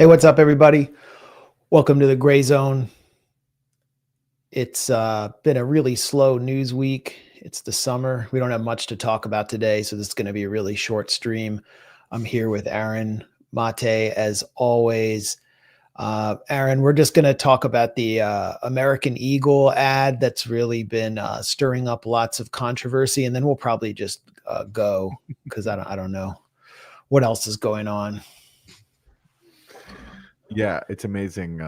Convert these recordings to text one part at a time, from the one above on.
Hey, what's up, everybody? Welcome to the Grayzone. It's been a really slow news week. It's the summer. We don't have much to talk about today, so this is going to be a really short stream. I'm here with Aaron Mate, as always. Aaron, we're just going to talk about the American Eagle ad that's really been stirring up lots of controversy, and then we'll probably just go because I don't know what else is going on. Yeah, it's amazing.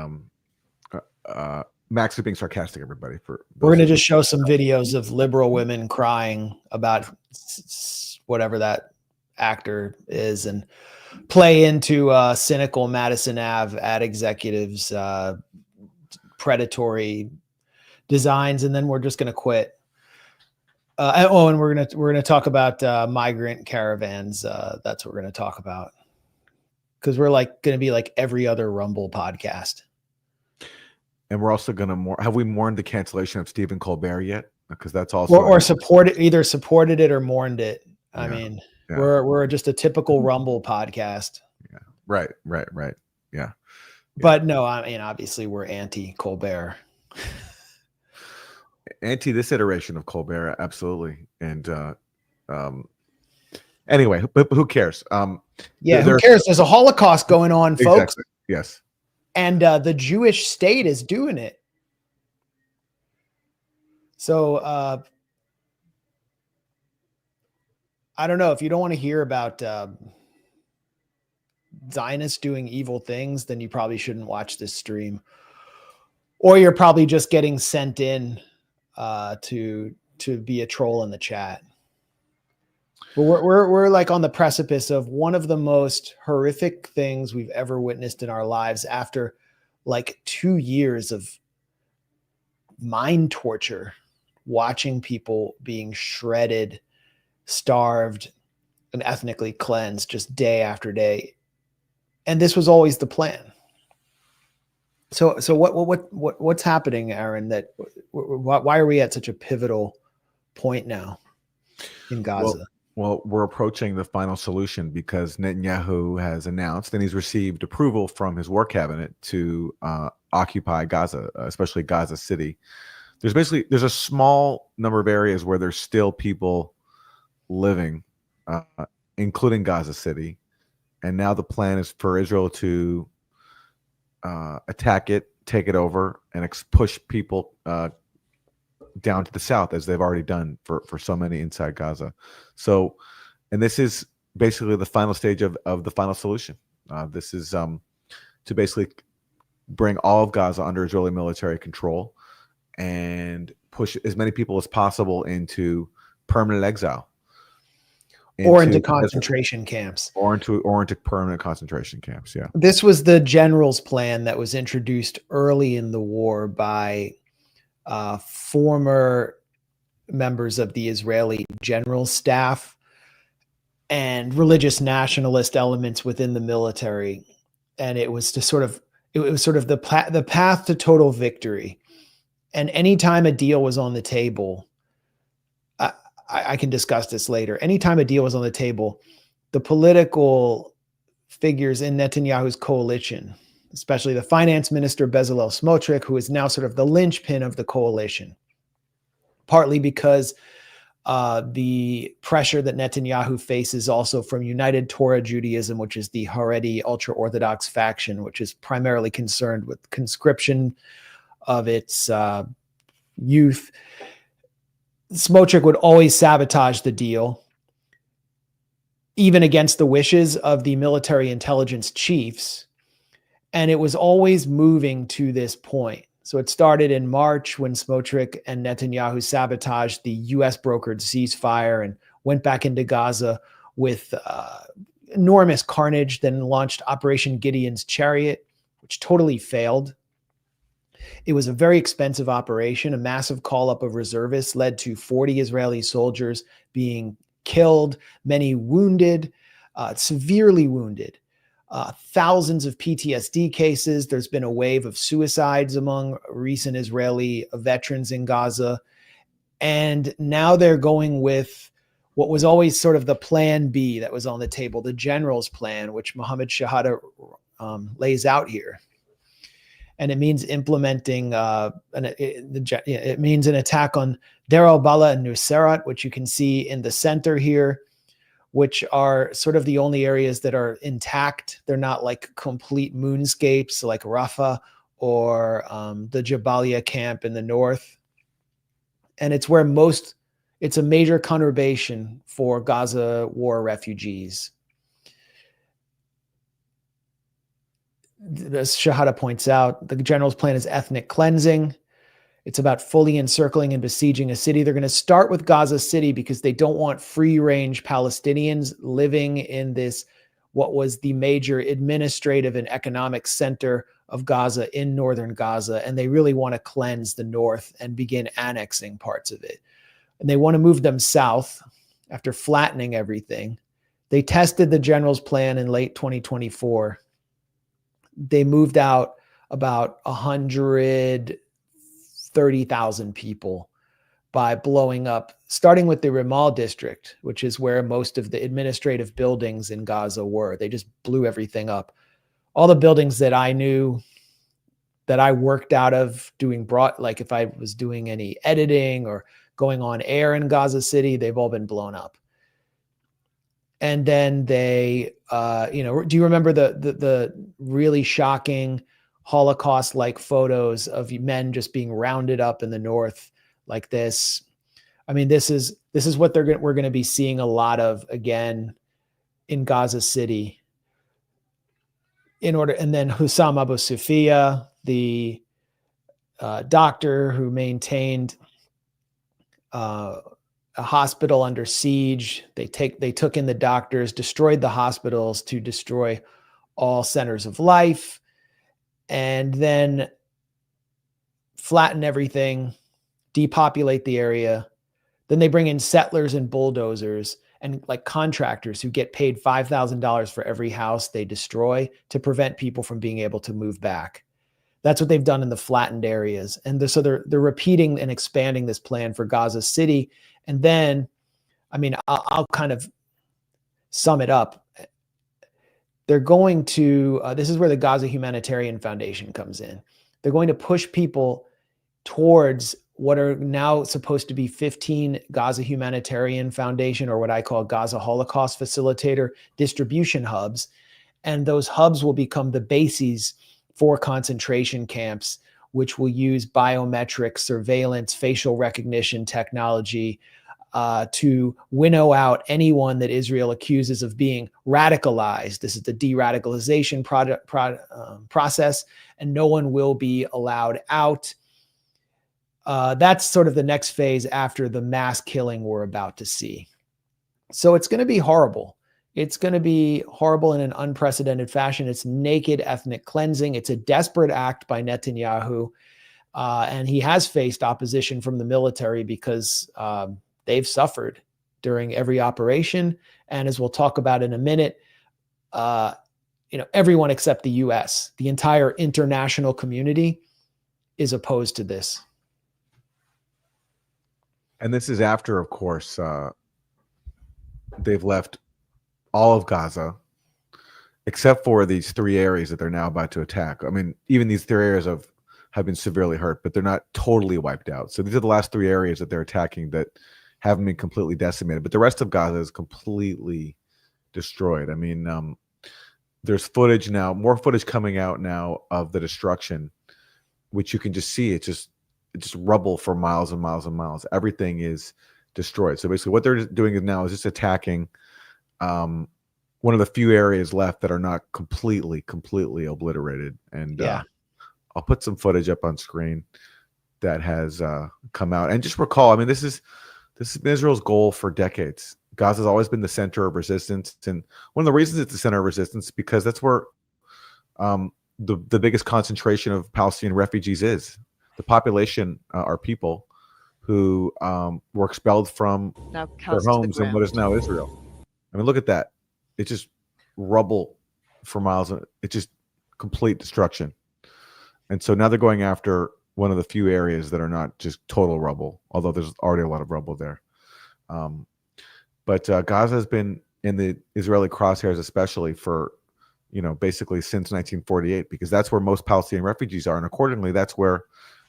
Max is being sarcastic, everybody. We're going to just show some videos of liberal women crying about whatever that actor is and play into cynical Madison Ave ad executives' predatory designs, and then we're just going to quit. And we're going to talk about migrant caravans. That's what we're going to talk about, because we're going to be like every other Rumble podcast. And we're also going to have we mourned the cancellation of Stephen Colbert yet? Because that's also or either supported it or mourned it. I mean, we're just a typical Rumble podcast. Yeah. Right. Yeah. But no, I mean, obviously we're anti Colbert. Anti this iteration of Colbert, absolutely. And anyway, but who cares? Who cares? There's a Holocaust going on, folks. Exactly. Yes. And the Jewish state is doing it. So I don't know, if you don't want to hear about Zionists doing evil things, then you probably shouldn't watch this stream. Or you're probably just getting sent in to be a troll in the chat. But we're like on the precipice of one of the most horrific things we've ever witnessed in our lives, after like 2 years of mind torture, watching people being shredded, starved, and ethnically cleansed just day after day. And this was always the plan. So what's happening, Aaron? Why are we at such a pivotal point now in Gaza? Well, we're approaching the final solution, because Netanyahu has announced, and he's received approval from his war cabinet to occupy Gaza, especially Gaza City. There's a small number of areas where there's still people living, including Gaza City. And now the plan is for Israel to attack it, take it over, and push people down to the south, as they've already done for so many inside Gaza. So, and this is basically the final stage of the final solution. This is to basically bring all of Gaza under Israeli military control and push as many people as possible into permanent exile. Or into concentration camps. Or into permanent concentration camps, yeah. This was the general's plan that was introduced early in the war by former members of the Israeli general staff and religious nationalist elements within the military. And it was the path to total victory. And anytime a deal was on the table, I can discuss this later. Anytime a deal was on the table, the political figures in Netanyahu's coalition, especially the finance minister Bezalel Smotrich, who is now sort of the linchpin of the coalition, partly because the pressure that Netanyahu faces also from United Torah Judaism, which is the Haredi ultra-Orthodox faction, which is primarily concerned with conscription of its youth. Smotrich would always sabotage the deal, even against the wishes of the military intelligence chiefs. And it was always moving to this point. So it started in March when Smotrich and Netanyahu sabotaged the U.S. brokered ceasefire and went back into Gaza with enormous carnage, then launched Operation Gideon's Chariot, which totally failed. It was a very expensive operation. A massive call-up of reservists led to 40 Israeli soldiers being killed, many wounded, severely wounded. Thousands of PTSD cases. There's been a wave of suicides among recent Israeli veterans in Gaza. And now they're going with what was always sort of the plan B that was on the table, the general's plan, which Mohammed Shahada lays out here. And it means implementing, it means an attack on Deir al-Bala and Nuseirat, which you can see in the center here, which are sort of the only areas that are intact. They're not like complete moonscapes like Rafah or the Jabalia camp in the north. And it's where it's a major conurbation for Gaza war refugees. As Shahada points out, the general's plan is ethnic cleansing. It's about fully encircling and besieging a city. They're going to start with Gaza City because they don't want free-range Palestinians living in this, what was the major administrative and economic center of Gaza in northern Gaza. And they really want to cleanse the north and begin annexing parts of it. And they want to move them south after flattening everything. They tested the general's plan in late 2024. They moved out about 130,000 people by blowing up, starting with the Ramal district, which is where most of the administrative buildings in Gaza were. They just blew everything up. All the buildings that I knew, that I worked out of doing like if I was doing any editing or going on air in Gaza City, they've all been blown up. And then they, do you remember the really shocking Holocaust-like photos of men just being rounded up in the north like this? I mean, this is what we're going to be seeing a lot of again in Gaza City. And then Hussam Abu Sufia, the doctor who maintained a hospital under siege. They took in the doctors, destroyed the hospitals to destroy all centers of life, and then flatten everything, depopulate the area. Then they bring in settlers and bulldozers and like contractors who get paid $5,000 for every house they destroy to prevent people from being able to move back. That's what they've done in the flattened areas. And so they're repeating and expanding this plan for Gaza City. And then, I mean, I'll kind of sum it up. They're going to, this is where the Gaza Humanitarian Foundation comes in. They're going to push people towards what are now supposed to be 15 Gaza Humanitarian Foundation, or what I call Gaza Holocaust Facilitator distribution hubs. And those hubs will become the bases for concentration camps, which will use biometric surveillance, facial recognition technology to winnow out anyone that Israel accuses of being radicalized. This is the de-radicalization process, and no one will be allowed out. That's sort of the next phase after the mass killing we're about to see. So it's going to be horrible. It's going to be horrible in an unprecedented fashion. It's naked ethnic cleansing. It's a desperate act by Netanyahu. And he has faced opposition from the military because they've suffered during every operation. And as we'll talk about in a minute, everyone except the US, the entire international community is opposed to this. And this is after, of course, they've left all of Gaza, except for these three areas that they're now about to attack. I mean, even these three areas have been severely hurt, but they're not totally wiped out. So these are the last three areas that they're attacking that haven't been completely decimated. But the rest of Gaza is completely destroyed. I mean, there's footage now, more footage coming out now of the destruction, which you can just see. It's just rubble for miles and miles and miles. Everything is destroyed. So basically what they're doing now is just attacking one of the few areas left that are not completely obliterated. And I'll put some footage up on screen that has come out. And just recall, I mean, this is Israel's goal for decades. Gaza's always been the center of resistance. And one of the reasons it's the center of resistance is because that's where the biggest concentration of Palestinian refugees is. The population are people who were expelled from their homes in what is now Israel. I mean, look at that. It's just rubble for miles. It's just complete destruction. And so now they're going after one of the few areas that are not just total rubble, although there's already a lot of rubble there. But Gaza has been in the Israeli crosshairs, especially for basically since 1948, because that's where most Palestinian refugees are. And accordingly, that's where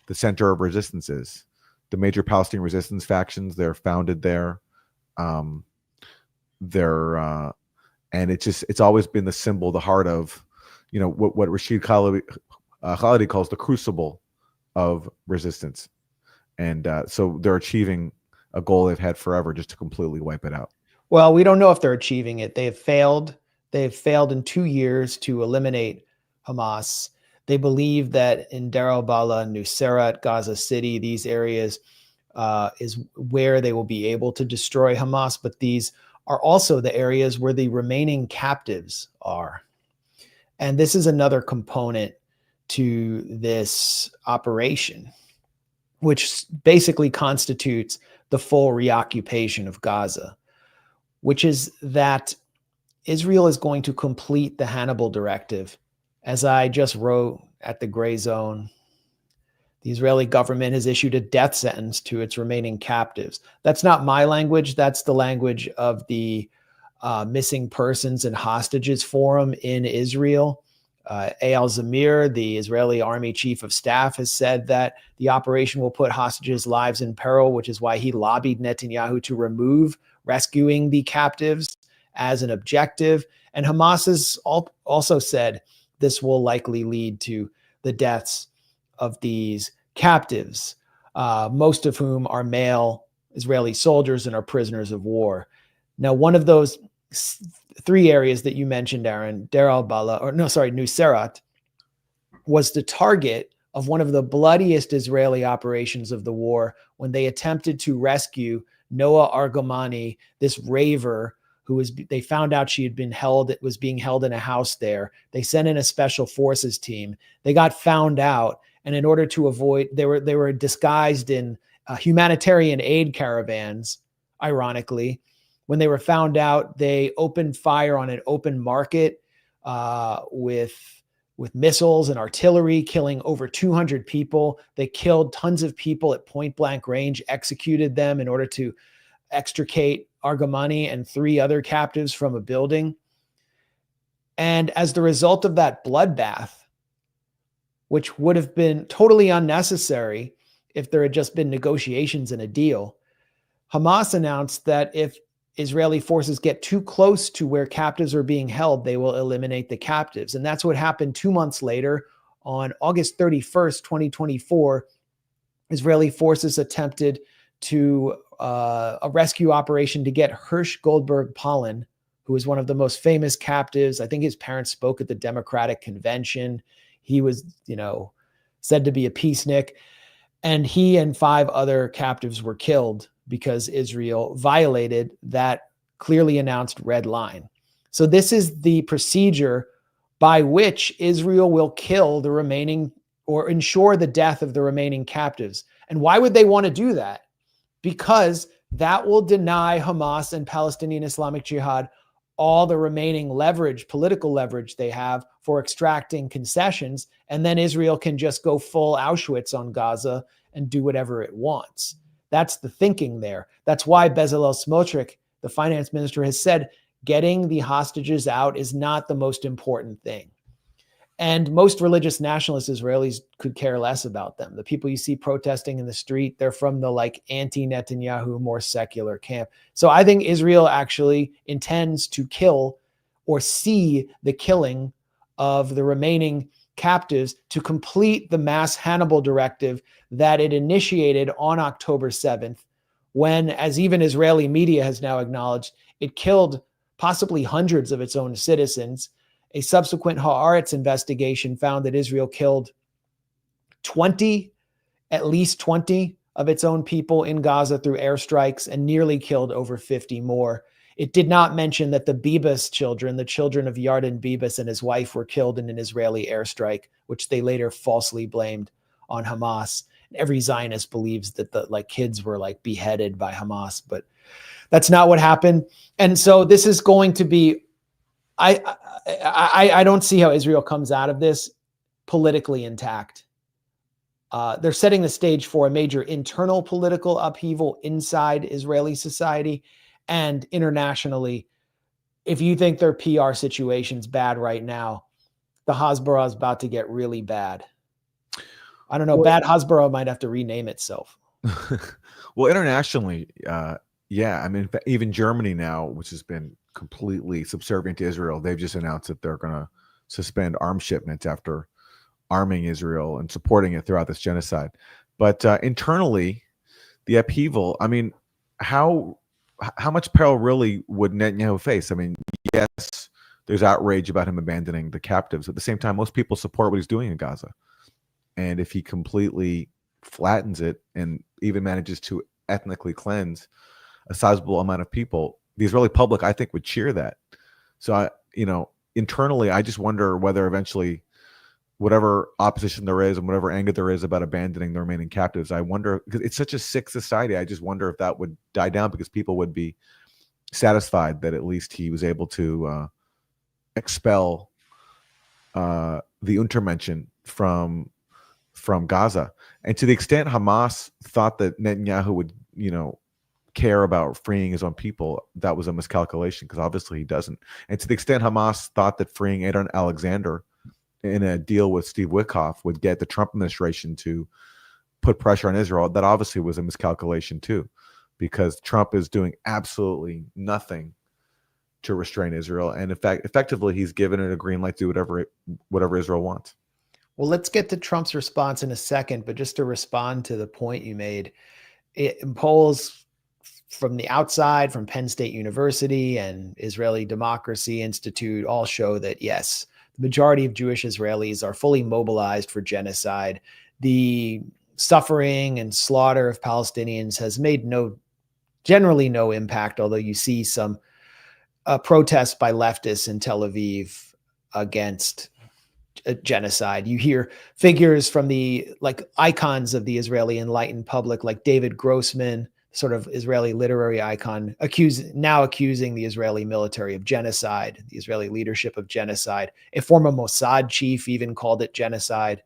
the center of resistance is. The major Palestinian resistance factions, they're founded there. And it's always been the symbol, the heart of, what Rashid Khalidi calls the crucible of resistance. And so they're achieving a goal they've had forever, just to completely wipe it out. Well, we don't know if they're achieving it. They have failed. They have failed in 2 years to eliminate Hamas. They believe that in Deir al-Balah, Nuseirat, Gaza City, these areas is where they will be able to destroy Hamas. But these are also the areas where the remaining captives are. And this is another component to this operation, which basically constitutes the full reoccupation of Gaza, which is that Israel is going to complete the Hannibal Directive. As I just wrote at the Grayzone, the Israeli government has issued a death sentence to its remaining captives. That's not my language. That's the language of the Missing Persons and Hostages Forum in Israel. Eyal Zamir, the Israeli Army Chief of Staff, has said that the operation will put hostages' lives in peril, which is why he lobbied Netanyahu to remove rescuing the captives as an objective. And Hamas has also said this will likely lead to the deaths of these captives, most of whom are male Israeli soldiers and are prisoners of war. Now, one of those 3 areas that you mentioned, Aaron, Nuseirat, was the target of one of the bloodiest Israeli operations of the war when they attempted to rescue Noah Argamani, this raver they found out she had been held, it was being held in a house there. They sent in a special forces team. They got found out. And in order to avoid, they were disguised in humanitarian aid caravans, ironically. When they were found out, they opened fire on an open market with missiles and artillery, killing over 200 people. They killed tons of people at point blank range, executed them in order to extricate Argamani and 3 other captives from a building. And as the result of that bloodbath, which would have been totally unnecessary if there had just been negotiations and a deal, Hamas announced that if Israeli forces get too close to where captives are being held, they will eliminate the captives. And that's what happened 2 months later. On August 31st, 2024, Israeli forces attempted to a rescue operation to get Hirsch Goldberg Pollen, who was one of the most famous captives. I think his parents spoke at the Democratic Convention. He was, said to be a peacenik. And he and 5 other captives were killed because Israel violated that clearly announced red line. So this is the procedure by which Israel will kill the remaining or ensure the death of the remaining captives. And why would they want to do that? Because that will deny Hamas and Palestinian Islamic Jihad all the remaining leverage, political leverage they have for extracting concessions. And then Israel can just go full Auschwitz on Gaza and do whatever it wants. That's the thinking there. That's why Bezalel Smotrich, the finance minister, has said getting the hostages out is not the most important thing. And most religious nationalist Israelis could care less about them. The people you see protesting in the street, they're from the anti-Netanyahu, more secular camp. So I think Israel actually intends to kill or see the killing of the remaining captives to complete the mass Hannibal Directive that it initiated on October 7th, when, as even Israeli media has now acknowledged, it killed possibly hundreds of its own citizens. A subsequent Haaretz investigation found that Israel killed at least 20 of its own people in Gaza through airstrikes and nearly killed over 50 more. It did not mention that the Bibas children, the children of Yarden Bibas and his wife, were killed in an Israeli airstrike, which they later falsely blamed on Hamas. Every Zionist believes that the kids were beheaded by Hamas, but that's not what happened. And so this is going to be, I don't see how Israel comes out of this politically intact. They're setting the stage for a major internal political upheaval inside Israeli society, and internationally, if you think their PR situation's bad right now, the Hasbara is about to get really bad. I don't know. Well, Bad Hasbara might have to rename itself. well, internationally, yeah. I mean, even Germany now, which has been completely subservient to Israel, they've just announced that they're going to suspend arms shipments after arming Israel and supporting it throughout this genocide. But internally, the upheaval, I mean, how much peril really would Netanyahu face? I mean, yes, there's outrage about him abandoning the captives. At the same time, most people support what he's doing in Gaza. And if he completely flattens it and even manages to ethnically cleanse a sizable amount of people, the Israeli public, I think, would cheer that. So, internally, I just wonder whether eventually whatever opposition there is and whatever anger there is about abandoning the remaining captives, I wonder, because it's such a sick society, I just wonder if that would die down because people would be satisfied that at least he was able to expel the Untermenschen from Gaza. And to the extent Hamas thought that Netanyahu would, care about freeing his own people, that was a miscalculation because obviously he doesn't. And to the extent Hamas thought that freeing Adon Alexander in a deal with Steve Witkoff would get the Trump administration to put pressure on Israel, that obviously was a miscalculation too, because Trump is doing absolutely nothing to restrain Israel. And in fact, effectively, he's given it a green light to do whatever Israel wants. Well, let's get to Trump's response in a second, but just to respond to the point you made, polls from the outside, from Penn State University and Israeli Democracy Institute, all show that, yes, the majority of Jewish Israelis are fully mobilized for genocide. The suffering and slaughter of Palestinians has made generally no impact, although you see some protests by leftists in Tel Aviv against genocide. You hear figures from the icons of the Israeli enlightened public, like David Grossman, sort of Israeli literary icon, accusing the Israeli military of genocide, the Israeli leadership of genocide. A former Mossad chief even called it genocide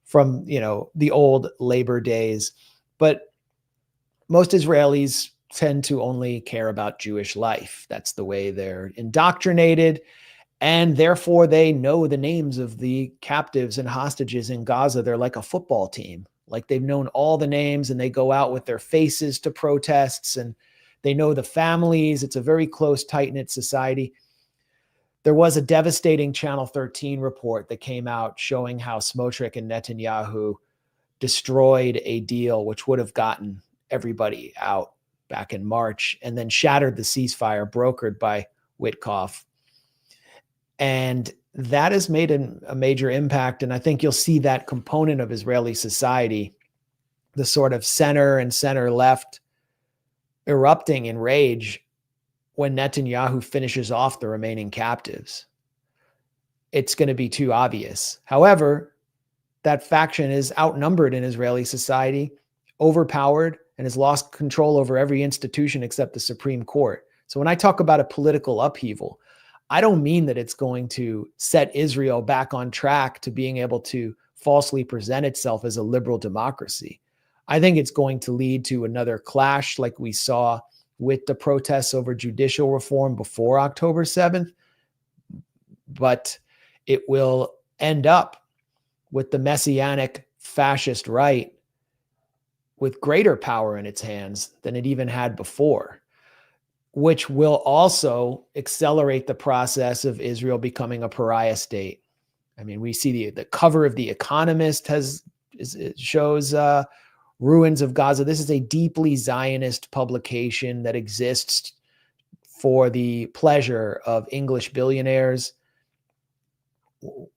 from, the old labor days. But most Israelis tend to only care about Jewish life. That's the way they're indoctrinated. And therefore, they know the names of the captives and hostages in Gaza. They're like a football team. Like they've known all the names and they go out with their faces to protests and they know the families. It's a very close, tight-knit society. There was a devastating Channel 13 report that came out showing how Smotrich and Netanyahu destroyed a deal which would have gotten everybody out back in March and then shattered the ceasefire brokered by Witkoff. And that has made a major impact. And I think you'll see that component of Israeli society, the sort of center and center left, erupting in rage when Netanyahu finishes off the remaining captives. It's going to be too obvious. However, that faction is outnumbered in Israeli society, overpowered, and has lost control over every institution except the Supreme Court. So when I talk about a political upheaval, I don't mean that it's going to set Israel back on track to being able to falsely present itself as a liberal democracy. I think it's going to lead to another clash like we saw with the protests over judicial reform before October 7th. But it will end up with the messianic fascist right with greater power in its hands than it even had before, which will also accelerate the process of Israel becoming a pariah state. I mean, we see the cover of The Economist shows ruins of Gaza. This is a deeply Zionist publication that exists for the pleasure of English billionaires.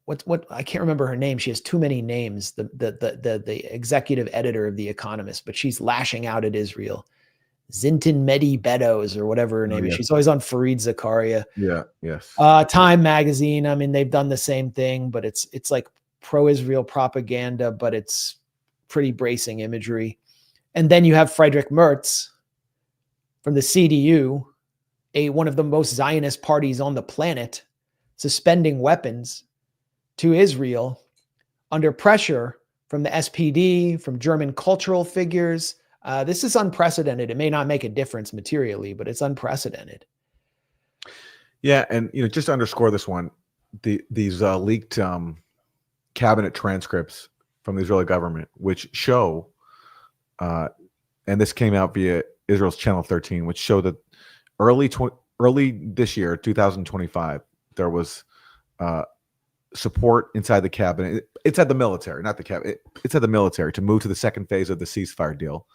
What I can't remember her name. She has too many names. The executive editor of The Economist, but she's lashing out at Israel. Zintin Mehdi Beddoes or whatever her name is. She's always on Fareed Zakaria. Yeah, yes. Time magazine. I mean, they've done the same thing, but it's like pro-Israel propaganda, but it's pretty bracing imagery. And then you have Friedrich Merz from the CDU, one of the most Zionist parties on the planet, suspending weapons to Israel under pressure from the SPD, from German cultural figures. This is unprecedented. It may not make a difference materially, but it's unprecedented. Yeah, and just to underscore this one, these leaked cabinet transcripts from the Israeli government, which show, and this came out via Israel's Channel 13, which show that early this year, 2025, there was support inside the cabinet. It's at the military, not the cabinet. It's at the military to move to the second phase of the ceasefire deal.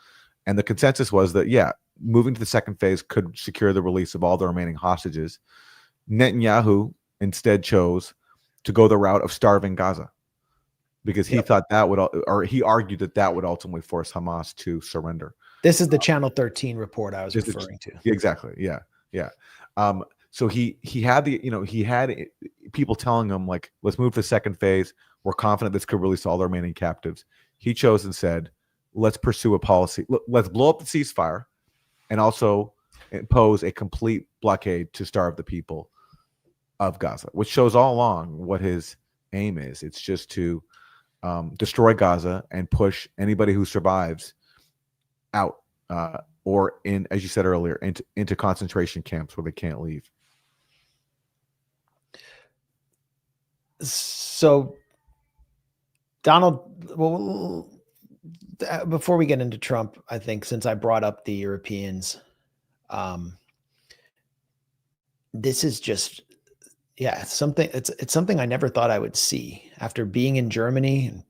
And the consensus was that, yeah, moving to the second phase could secure the release of all the remaining hostages. Netanyahu instead chose to go the route of starving Gaza because he thought that would, or he argued that would ultimately force Hamas to surrender. This is the Channel 13 report I was referring to. Exactly. Yeah. Yeah. So he had he had people telling him, like, let's move to the second phase. We're confident this could release all the remaining captives. He chose and said, let's pursue a policy. Let's blow up the ceasefire and also impose a complete blockade to starve the people of Gaza, which shows all along what his aim is. It's just to destroy Gaza and push anybody who survives out or in, as you said earlier, into concentration camps where they can't leave. So, Donald, well, before we get into Trump, I think since I brought up the Europeans, this is just, it's something I never thought I would see after being in Germany. And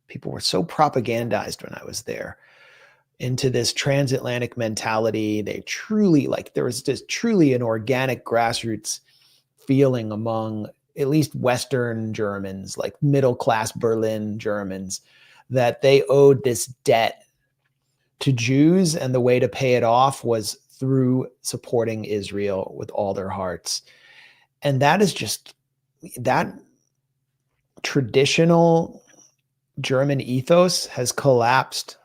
people were so propagandized when I was there into this transatlantic mentality. They truly, there was just truly an organic grassroots feeling among at least Western Germans, like middle-class Berlin Germans, that they owed this debt to Jews, and the way to pay it off was through supporting Israel with all their hearts. And that is just, that traditional German ethos has collapsed.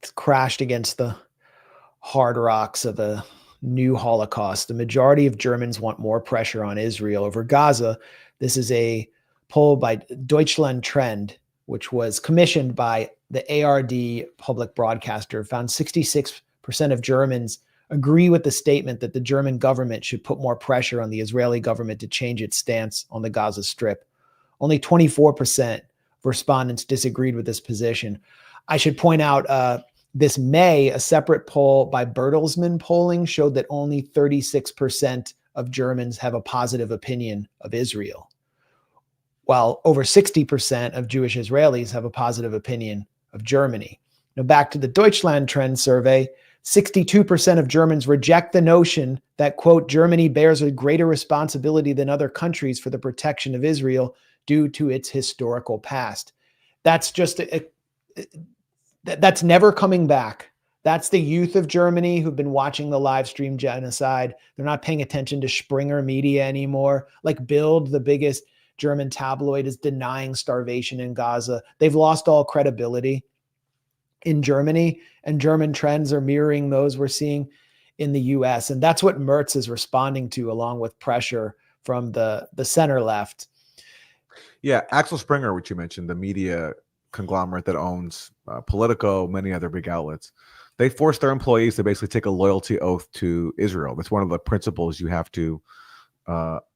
It's crashed against the hard rocks of a new Holocaust. The majority of Germans want more pressure on Israel over Gaza. This is a poll by Deutschland Trend, which was commissioned by the ARD public broadcaster, found 66% of Germans agree with the statement that the German government should put more pressure on the Israeli government to change its stance on the Gaza Strip. Only 24% of respondents disagreed with this position. I should point out, this May, a separate poll by Bertelsmann Polling showed that only 36% of Germans have a positive opinion of Israel, while over 60% of Jewish Israelis have a positive opinion of Germany. Now, back to the Deutschland Trend survey, 62% of Germans reject the notion that, quote, Germany bears a greater responsibility than other countries for the protection of Israel due to its historical past. That's just that's never coming back. That's the youth of Germany who've been watching the live stream genocide. They're not paying attention to Springer media anymore. Like Bild, the biggest German tabloid, is denying starvation in Gaza. They've lost all credibility in Germany, and German trends are mirroring those we're seeing in the US. And that's what Merz is responding to, along with pressure from the center left. Yeah, Axel Springer, which you mentioned, the media conglomerate that owns Politico, many other big outlets, they force their employees to basically take a loyalty oath to Israel. That's one of the principles you have to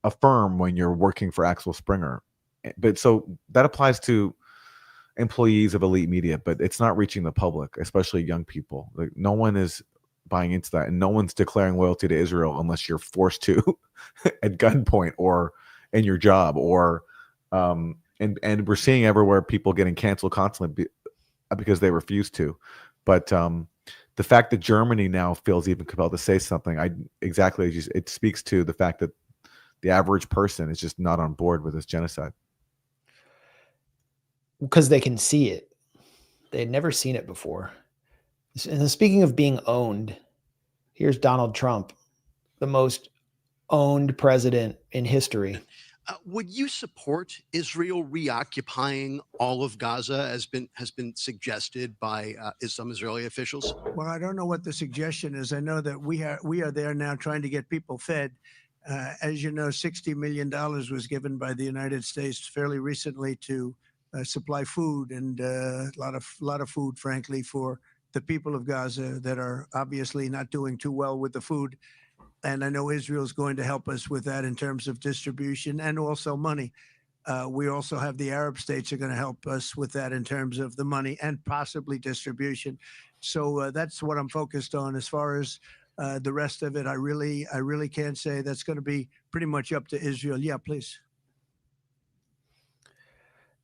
affirm when you're working for Axel Springer. But so that applies to employees of elite media, but it's not reaching the public, especially young people. Like, no one is buying into that, and no one's declaring loyalty to Israel unless you're forced to at gunpoint or in your job, or and we're seeing everywhere people getting canceled constantly because they refuse to. But the fact that Germany now feels even compelled to say something, it speaks to the fact that the average person is just not on board with this genocide. Because they can see it. They'd never seen it before. And speaking of being owned, here's Donald Trump, the most owned president in history. Would you support Israel reoccupying all of Gaza, as has been suggested by some Israeli officials? Well, I don't know what the suggestion is. I know that we are there now trying to get people fed. As you know, $60 million was given by the United States fairly recently to supply food, and a lot of food, frankly, for the people of Gaza that are obviously not doing too well with the food. And I know Israel is going to help us with that in terms of distribution and also money. We also have the Arab states are going to help us with that in terms of the money and possibly distribution. So that's what I'm focused on. As far as the rest of it, I really can't say. That's going to be pretty much up to Israel. Yeah, please.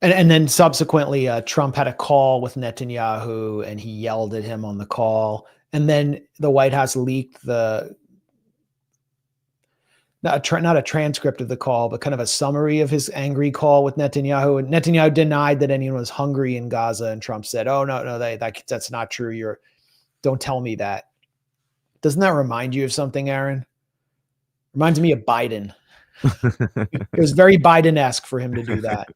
And then subsequently, Trump had a call with Netanyahu, and he yelled at him on the call. And then the White House leaked not a transcript of the call, but kind of a summary of his angry call with Netanyahu. And Netanyahu denied that anyone was hungry in Gaza, and Trump said, "Oh no, that's not true. Don't tell me that." Doesn't that remind you of something, Aaron? Reminds me of Biden. It was very Biden-esque for him to do that.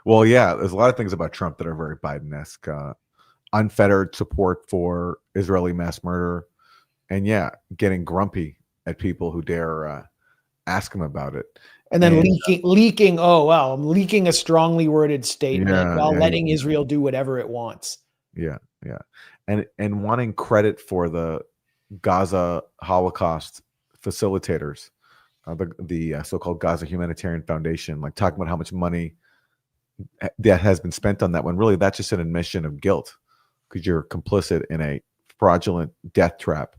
Well, yeah, there's a lot of things about Trump that are very Biden-esque. Unfettered support for Israeli mass murder, and yeah, getting grumpy at people who dare ask him about it. And then leaking. Oh, well, I'm leaking a strongly worded statement while letting Israel do whatever it wants. Yeah, and wanting credit for the Gaza Holocaust facilitators, the so-called Gaza Humanitarian Foundation, like talking about how much money that has been spent on that, when really that's just an admission of guilt because you're complicit in a fraudulent death trap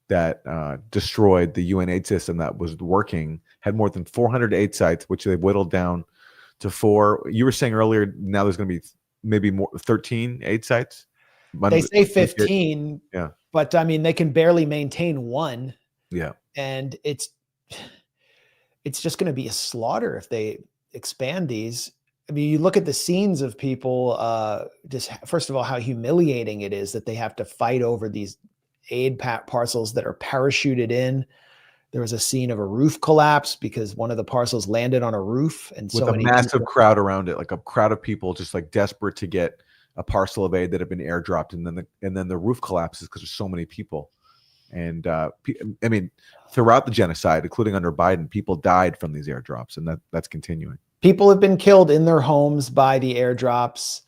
that destroyed the UN aid system that was working, had more than 400 aid sites, which they whittled down to 4. You were saying earlier, now there's going to be maybe more 13 aid sites. They say 15, yeah, but I mean, they can barely maintain one. Yeah. And it's just going to be a slaughter if they expand these. I mean, you look at the scenes of people, just first of all, how humiliating it is that they have to fight over these aid parcels that are parachuted in. There was a scene of a roof collapse because one of the parcels landed on a roof, and with a massive crowd around it, like a crowd of people just like desperate to get a parcel of aid that had been airdropped, and then the roof collapses because there's so many people. And I mean, throughout the genocide, including under Biden, people died from these airdrops, and that's continuing. People have been killed in their homes by the airdrops.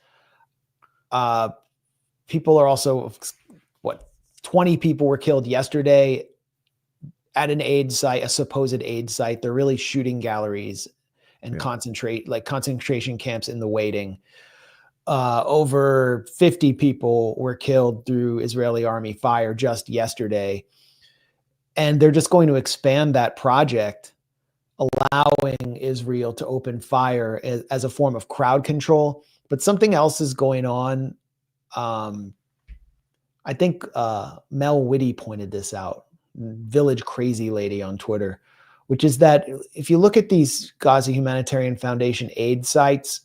People are also, 20 people were killed yesterday at an aid site, a supposed aid site. They're really shooting galleries and concentration camps in the waiting. Over 50 people were killed through Israeli army fire just yesterday. And they're just going to expand that project, allowing Israel to open fire as a form of crowd control. But something else is going on. I think Mel Whitty pointed this out, Village Crazy Lady on Twitter, which is that if you look at these Gaza Humanitarian Foundation aid sites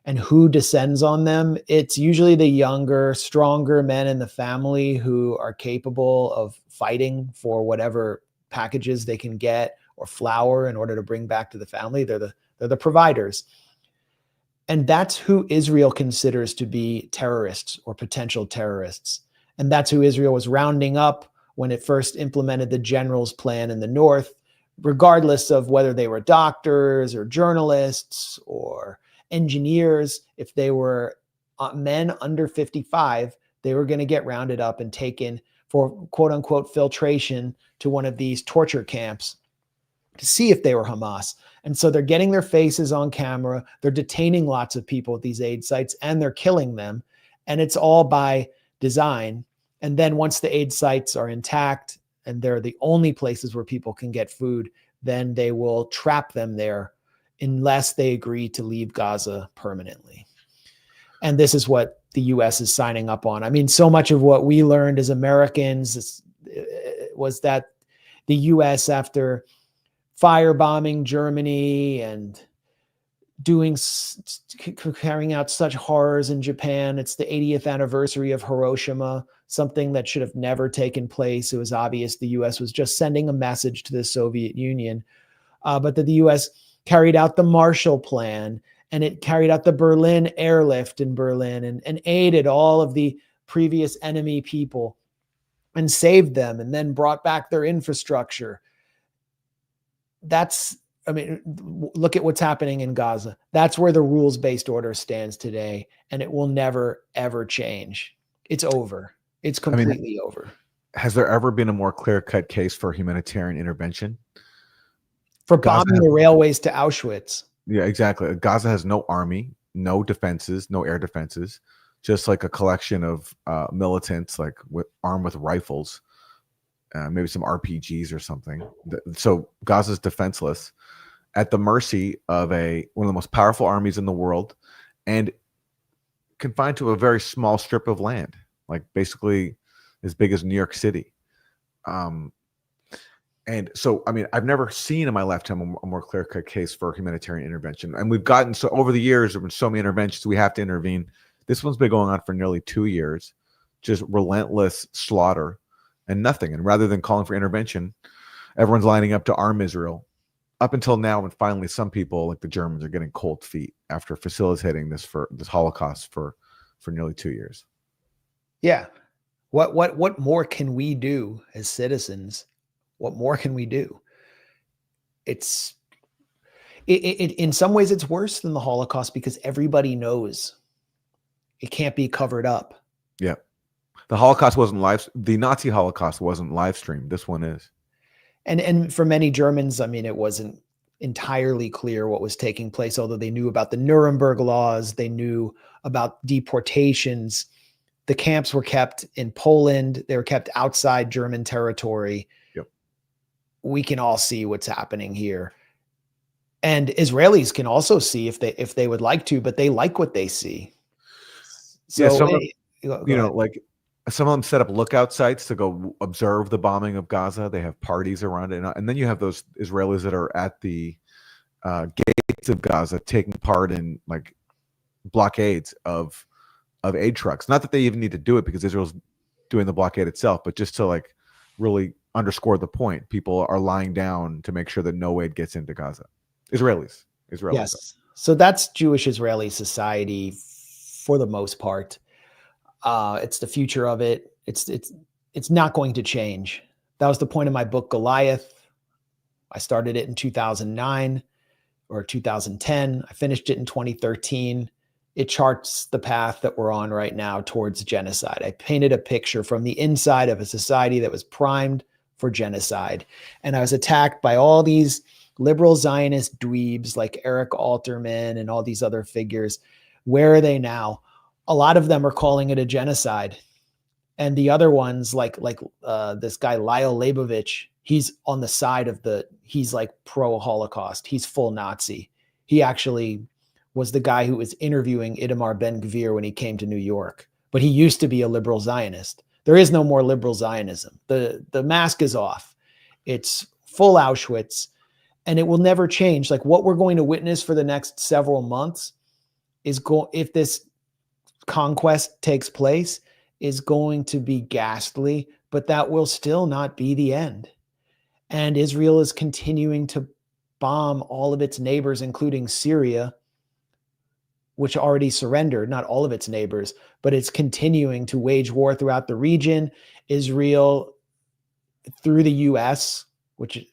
and who descends on them, it's usually the younger, stronger men in the family who are capable of fighting for whatever packages they can get or flour in order to bring back to the family. They're the providers. And that's who Israel considers to be terrorists or potential terrorists. And that's who Israel was rounding up when it first implemented the general's plan in the north, regardless of whether they were doctors or journalists or engineers. If they were men under 55, they were going to get rounded up and taken for quote unquote filtration to one of these torture camps to see if they were Hamas. And so they're getting their faces on camera. They're detaining lots of people at these aid sites and they're killing them. And it's all by design. And then once the aid sites are intact and they're the only places where people can get food, then they will trap them there unless they agree to leave Gaza permanently. And this is what the U.S. is signing up on. I mean, so much of what we learned as Americans was that the U.S., after firebombing Germany and carrying out such horrors in Japan, it's the 80th anniversary of Hiroshima, something that should have never taken place. It was obvious the U.S. was just sending a message to the Soviet Union, but that the U.S. carried out the Marshall Plan, and it carried out the Berlin airlift in Berlin and aided all of the previous enemy people and saved them and then brought back their infrastructure. Look at what's happening in Gaza. That's where the rules-based order stands today, and it will never, ever change. It's over. It's completely over. has there ever been a more clear-cut case for humanitarian intervention? For Gaza bombing the railways to Auschwitz. Yeah, exactly. Gaza has no army, no defenses, no air defenses, just like a collection of militants, like armed with rifles, maybe some RPGs or something. So Gaza's defenseless, at the mercy of one of the most powerful armies in the world, and confined to a very small strip of land, like basically as big as New York City. And so, I mean, I've never seen in my lifetime a more clear-cut case for humanitarian intervention. And we've gotten, so over the years, there have been so many interventions, we have to intervene. This one's been going on for nearly 2 years, just relentless slaughter and nothing. And rather than calling for intervention, everyone's lining up to arm Israel. Up until now, and finally, some people, like the Germans, are getting cold feet after facilitating this Holocaust for nearly 2 years. Yeah. What more can we do as citizens? What more can we do? It in some ways it's worse than the Holocaust because everybody knows it can't be covered up. Yeah. The Holocaust wasn't the Nazi Holocaust wasn't live streamed. This one is. And for many Germans, I mean, it wasn't entirely clear what was taking place, although they knew about the Nuremberg laws, they knew about deportations. The camps were kept in Poland, they were kept outside German territory. Yep. We can all see what's happening here. And Israelis can also see if they would like to, but they like what they see. So, yeah, like some of them set up lookout sites to go observe the bombing of Gaza. They have parties around it. And then you have those Israelis that are at the gates of Gaza taking part in like blockades of aid trucks. Not that they even need to do it because Israel's doing the blockade itself, but just to like really underscore the point. People are lying down to make sure that no aid gets into Gaza. Israelis. Yes. So that's Jewish Israeli society for the most part. It's the future of it. It's not going to change. That was the point of my book, Goliath. I started it in 2009 or 2010. I finished it in 2013. It charts the path that we're on right now towards genocide. I painted a picture from the inside of a society that was primed for genocide. And I was attacked by all these liberal Zionist dweebs like Eric Alterman and all these other figures. Where are they now? A lot of them are calling it a genocide. And the other ones, like this guy, Lyle Leibovich, he's on the side of he's like pro-Holocaust. He's full Nazi. He actually was the guy who was interviewing Itamar Ben-Gvir when he came to New York. But he used to be a liberal Zionist. There is no more liberal Zionism. The mask is off. It's full Auschwitz. And it will never change. Like what we're going to witness for the next several months if this conquest takes place, is going to be ghastly, but that will still not be the end. And Israel is continuing to bomb all of its neighbors, including Syria, which already surrendered, not all of its neighbors, but it's continuing to wage war throughout the region. Israel, through the US,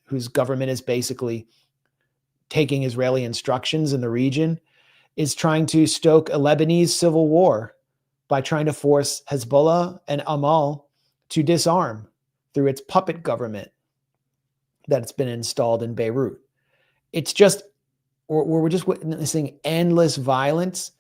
whose government is basically taking Israeli instructions in the region, is trying to stoke a Lebanese civil war by trying to force Hezbollah and Amal to disarm through its puppet government that's been installed in Beirut. It's just, we're just witnessing endless violence.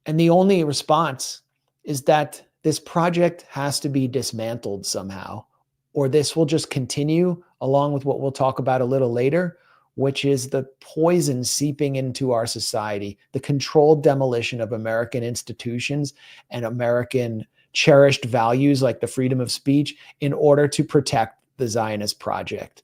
And the only response is that this project has to be dismantled somehow, or this will just continue along with what we'll talk about a little later, which is the poison seeping into our society, the controlled demolition of American institutions and American cherished values like the freedom of speech in order to protect the Zionist project.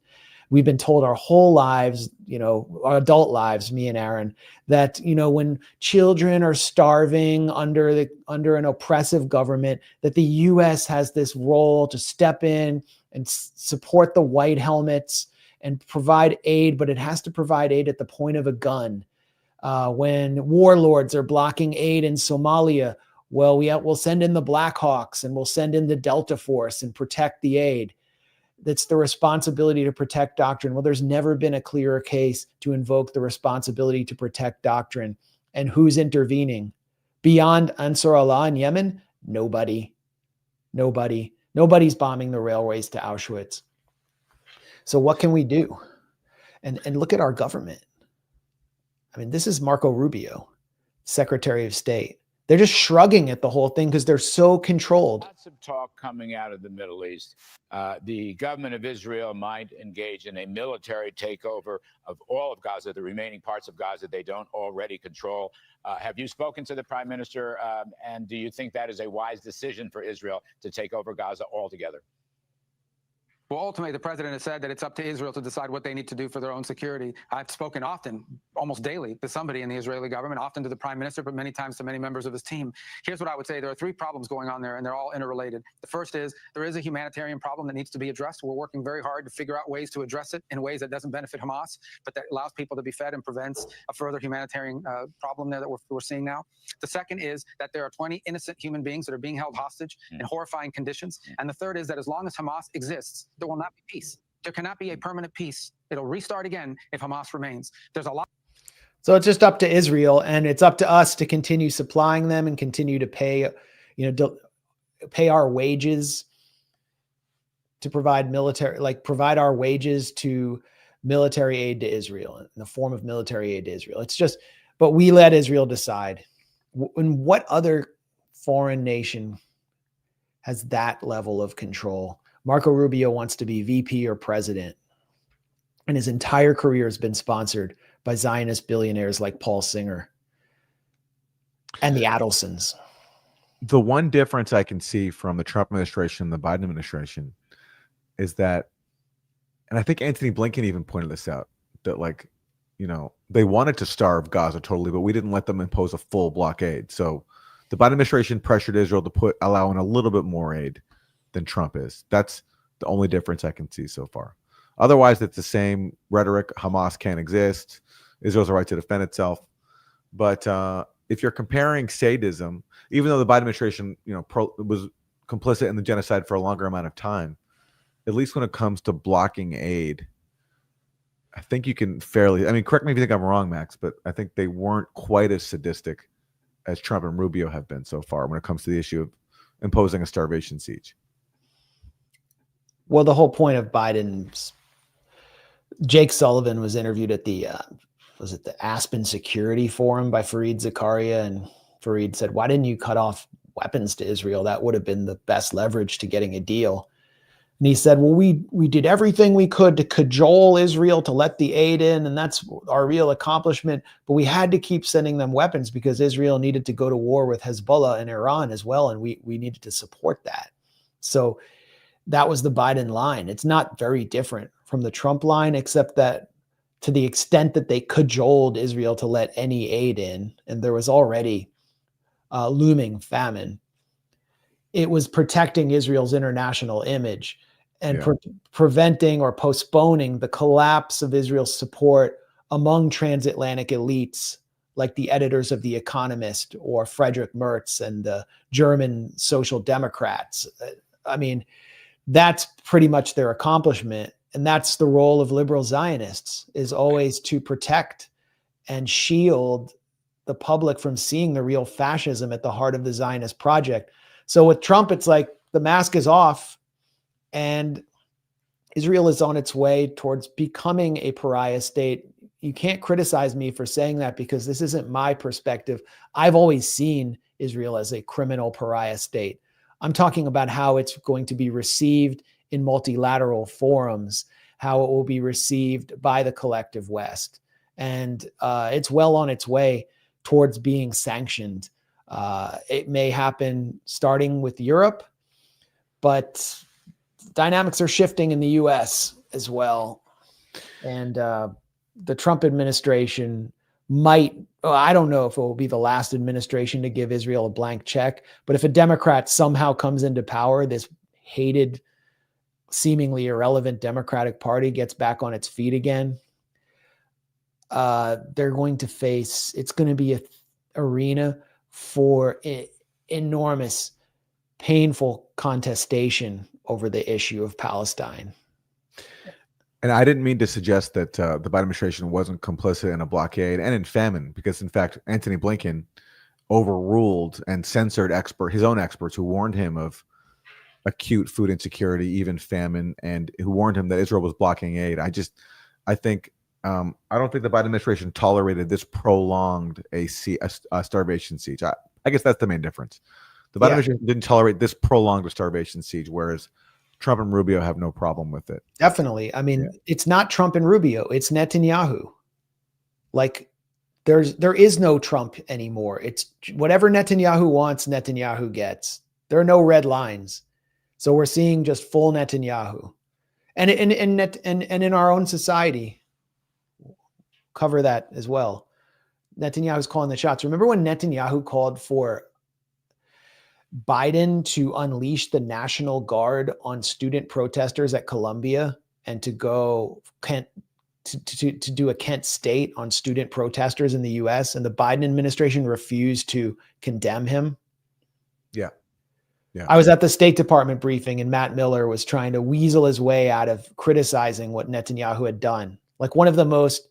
We've been told our whole lives, our adult lives, me and Aaron, that, when children are starving under an oppressive government, that the US has this role to step in and support the white helmets and provide aid, but it has to provide aid at the point of a gun. When warlords are blocking aid in Somalia, well, we'll send in the Blackhawks and we'll send in the Delta Force and protect the aid. That's the responsibility to protect doctrine. Well, there's never been a clearer case to invoke the responsibility to protect doctrine. And who's intervening? Beyond Ansar Allah in Yemen? Nobody. Nobody's bombing the railways to Auschwitz. So what can we do? And look at our government. I mean, this is Marco Rubio, Secretary of State. They're just shrugging at the whole thing because they're so controlled. Lots of talk coming out of the Middle East. The government of Israel might engage in a military takeover of all of Gaza, the remaining parts of Gaza they don't already control. Have you spoken to the Prime Minister? And do you think that is a wise decision for Israel to take over Gaza altogether? Well, ultimately, the president has said that it's up to Israel to decide what they need to do for their own security. I've spoken often, almost daily, to somebody in the Israeli government, often to the prime minister, but many times to many members of his team. Here's what I would say. There are three problems going on there, and they're all interrelated. The first is there is a humanitarian problem that needs to be addressed. We're working very hard to figure out ways to address it in ways that doesn't benefit Hamas, but that allows people to be fed and prevents a further humanitarian problem there that we're seeing now. The second is that there are 20 innocent human beings that are being held hostage in horrifying conditions. And the third is that as long as Hamas exists, there will not be peace. There cannot be a permanent peace. It'll restart again if Hamas remains. There's a lot. So it's just up to Israel, and it's up to us to continue supplying them and continue to pay, pay our wages to provide provide our wages to military aid to Israel in the form of military aid to Israel. It's just, but we let Israel decide. And what other foreign nation has that level of control? Marco Rubio wants to be VP or president, and his entire career has been sponsored by Zionist billionaires like Paul Singer and the Adelsons. The one difference I can see from the Trump administration and the Biden administration is that, and I think Anthony Blinken even pointed this out, that they wanted to starve Gaza totally, but we didn't let them impose a full blockade. So the Biden administration pressured Israel to allow in a little bit more aid than Trump is. That's the only difference I can see so far. Otherwise, it's the same rhetoric. Hamas can't exist. Israel's a right to defend itself. But if you're comparing sadism, even though the Biden administration, was complicit in the genocide for a longer amount of time, at least when it comes to blocking aid, I think you can fairly, correct me if you think I'm wrong, Max, but I think they weren't quite as sadistic as Trump and Rubio have been so far when it comes to the issue of imposing a starvation siege. Well, the whole point of Biden's, Jake Sullivan was interviewed at the Aspen Security Forum by Fareed Zakaria, and Fareed said, "Why didn't you cut off weapons to Israel? That would have been the best leverage to getting a deal." And he said, "Well, we did everything we could to cajole Israel to let the aid in, and that's our real accomplishment. But we had to keep sending them weapons because Israel needed to go to war with Hezbollah and Iran as well, and we needed to support that." So that was the Biden line. It's not very different from the Trump line, except that to the extent that they cajoled Israel to let any aid in, and there was already looming famine, it was protecting Israel's international image and preventing or postponing the collapse of Israel's support among transatlantic elites like the editors of The Economist or Friedrich Merz and the German Social Democrats. That's pretty much their accomplishment. And that's the role of liberal Zionists, is always to protect and shield the public from seeing the real fascism at the heart of the Zionist project. So with Trump, it's like the mask is off and Israel is on its way towards becoming a pariah state. You can't criticize me for saying that because this isn't my perspective. I've always seen Israel as a criminal pariah state. I'm talking about how it's going to be received in multilateral forums, how it will be received by the collective West. And it's well on its way towards being sanctioned. It may happen starting with Europe, but dynamics are shifting in the US as well. And the Trump administration I don't know if it will be the last administration to give Israel a blank check, but if a Democrat somehow comes into power, this hated, seemingly irrelevant Democratic Party gets back on its feet again, they're going to face, it's going to be an arena for enormous, painful contestation over the issue of Palestine. And I didn't mean to suggest that the Biden administration wasn't complicit in a blockade and in famine, because in fact, Anthony Blinken overruled and censored his own experts who warned him of acute food insecurity, even famine, and who warned him that Israel was blocking aid. I don't think the Biden administration tolerated this prolonged a starvation siege. I guess that's the main difference. The Biden administration didn't tolerate this prolonged starvation siege, whereas Trump and Rubio have no problem with it. Definitely. I mean, it's not Trump and Rubio, it's Netanyahu. Like there is no Trump anymore. It's whatever Netanyahu wants, Netanyahu gets. There are no red lines. So we're seeing just full Netanyahu. And in our own society, cover that as well. Netanyahu's calling the shots. Remember when Netanyahu called for Biden to unleash the National Guard on student protesters at Columbia and to go to do a Kent state on student protesters in the US, and the Biden administration refused to condemn him? Yeah. I was at the State Department briefing and Matt Miller was trying to weasel his way out of criticizing what Netanyahu had done. Like one of the most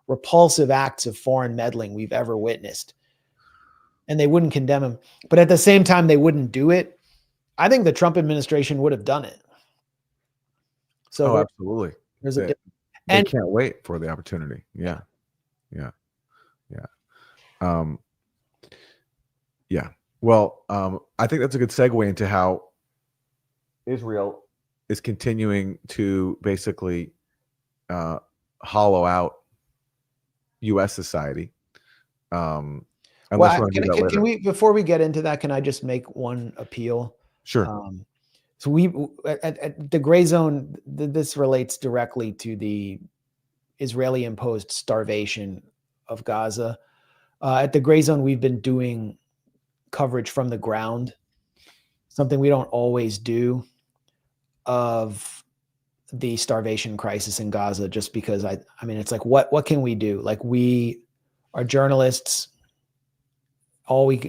repulsive acts of foreign meddling we've ever witnessed. And they wouldn't condemn him. But at the same time, they wouldn't do it. I think the Trump administration would have done it. So absolutely. They can't wait for the opportunity. Yeah. Well, I think that's a good segue into how Israel is continuing to basically hollow out U.S. society. Can we, before we get into that, can I just make one appeal? Sure. So we at the Grayzone, this relates directly to the Israeli imposed starvation of Gaza. At the Grayzone, we've been doing coverage from the ground, something we don't always do, of the starvation crisis in Gaza, just because I mean, it's like, what can we do? Like, we are journalists.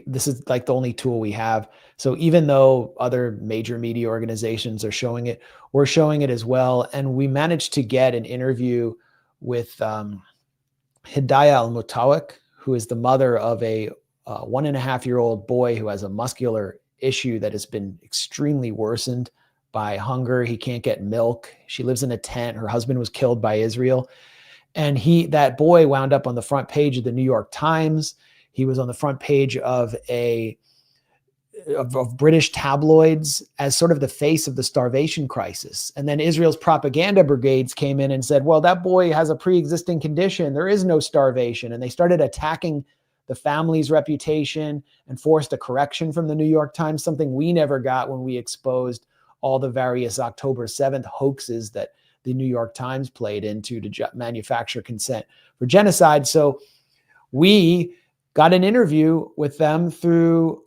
This is like the only tool we have. So even though other major media organizations are showing it, we're showing it as well. And we managed to get an interview with Hidayah Al-Mutawak, who is the mother of a 1.5-year-old boy who has a muscular issue that has been extremely worsened by hunger. He can't get milk. She lives in a tent. Her husband was killed by Israel. And that boy wound up on the front page of the New York Times. He was on the front page of British tabloids as sort of the face of the starvation crisis. And then Israel's propaganda brigades came in and said, well, that boy has a pre-existing condition. There is no starvation. And they started attacking the family's reputation and forced a correction from the New York Times, something we never got when we exposed all the various October 7th hoaxes that the New York Times played into to manufacture consent for genocide. So we got an interview with them through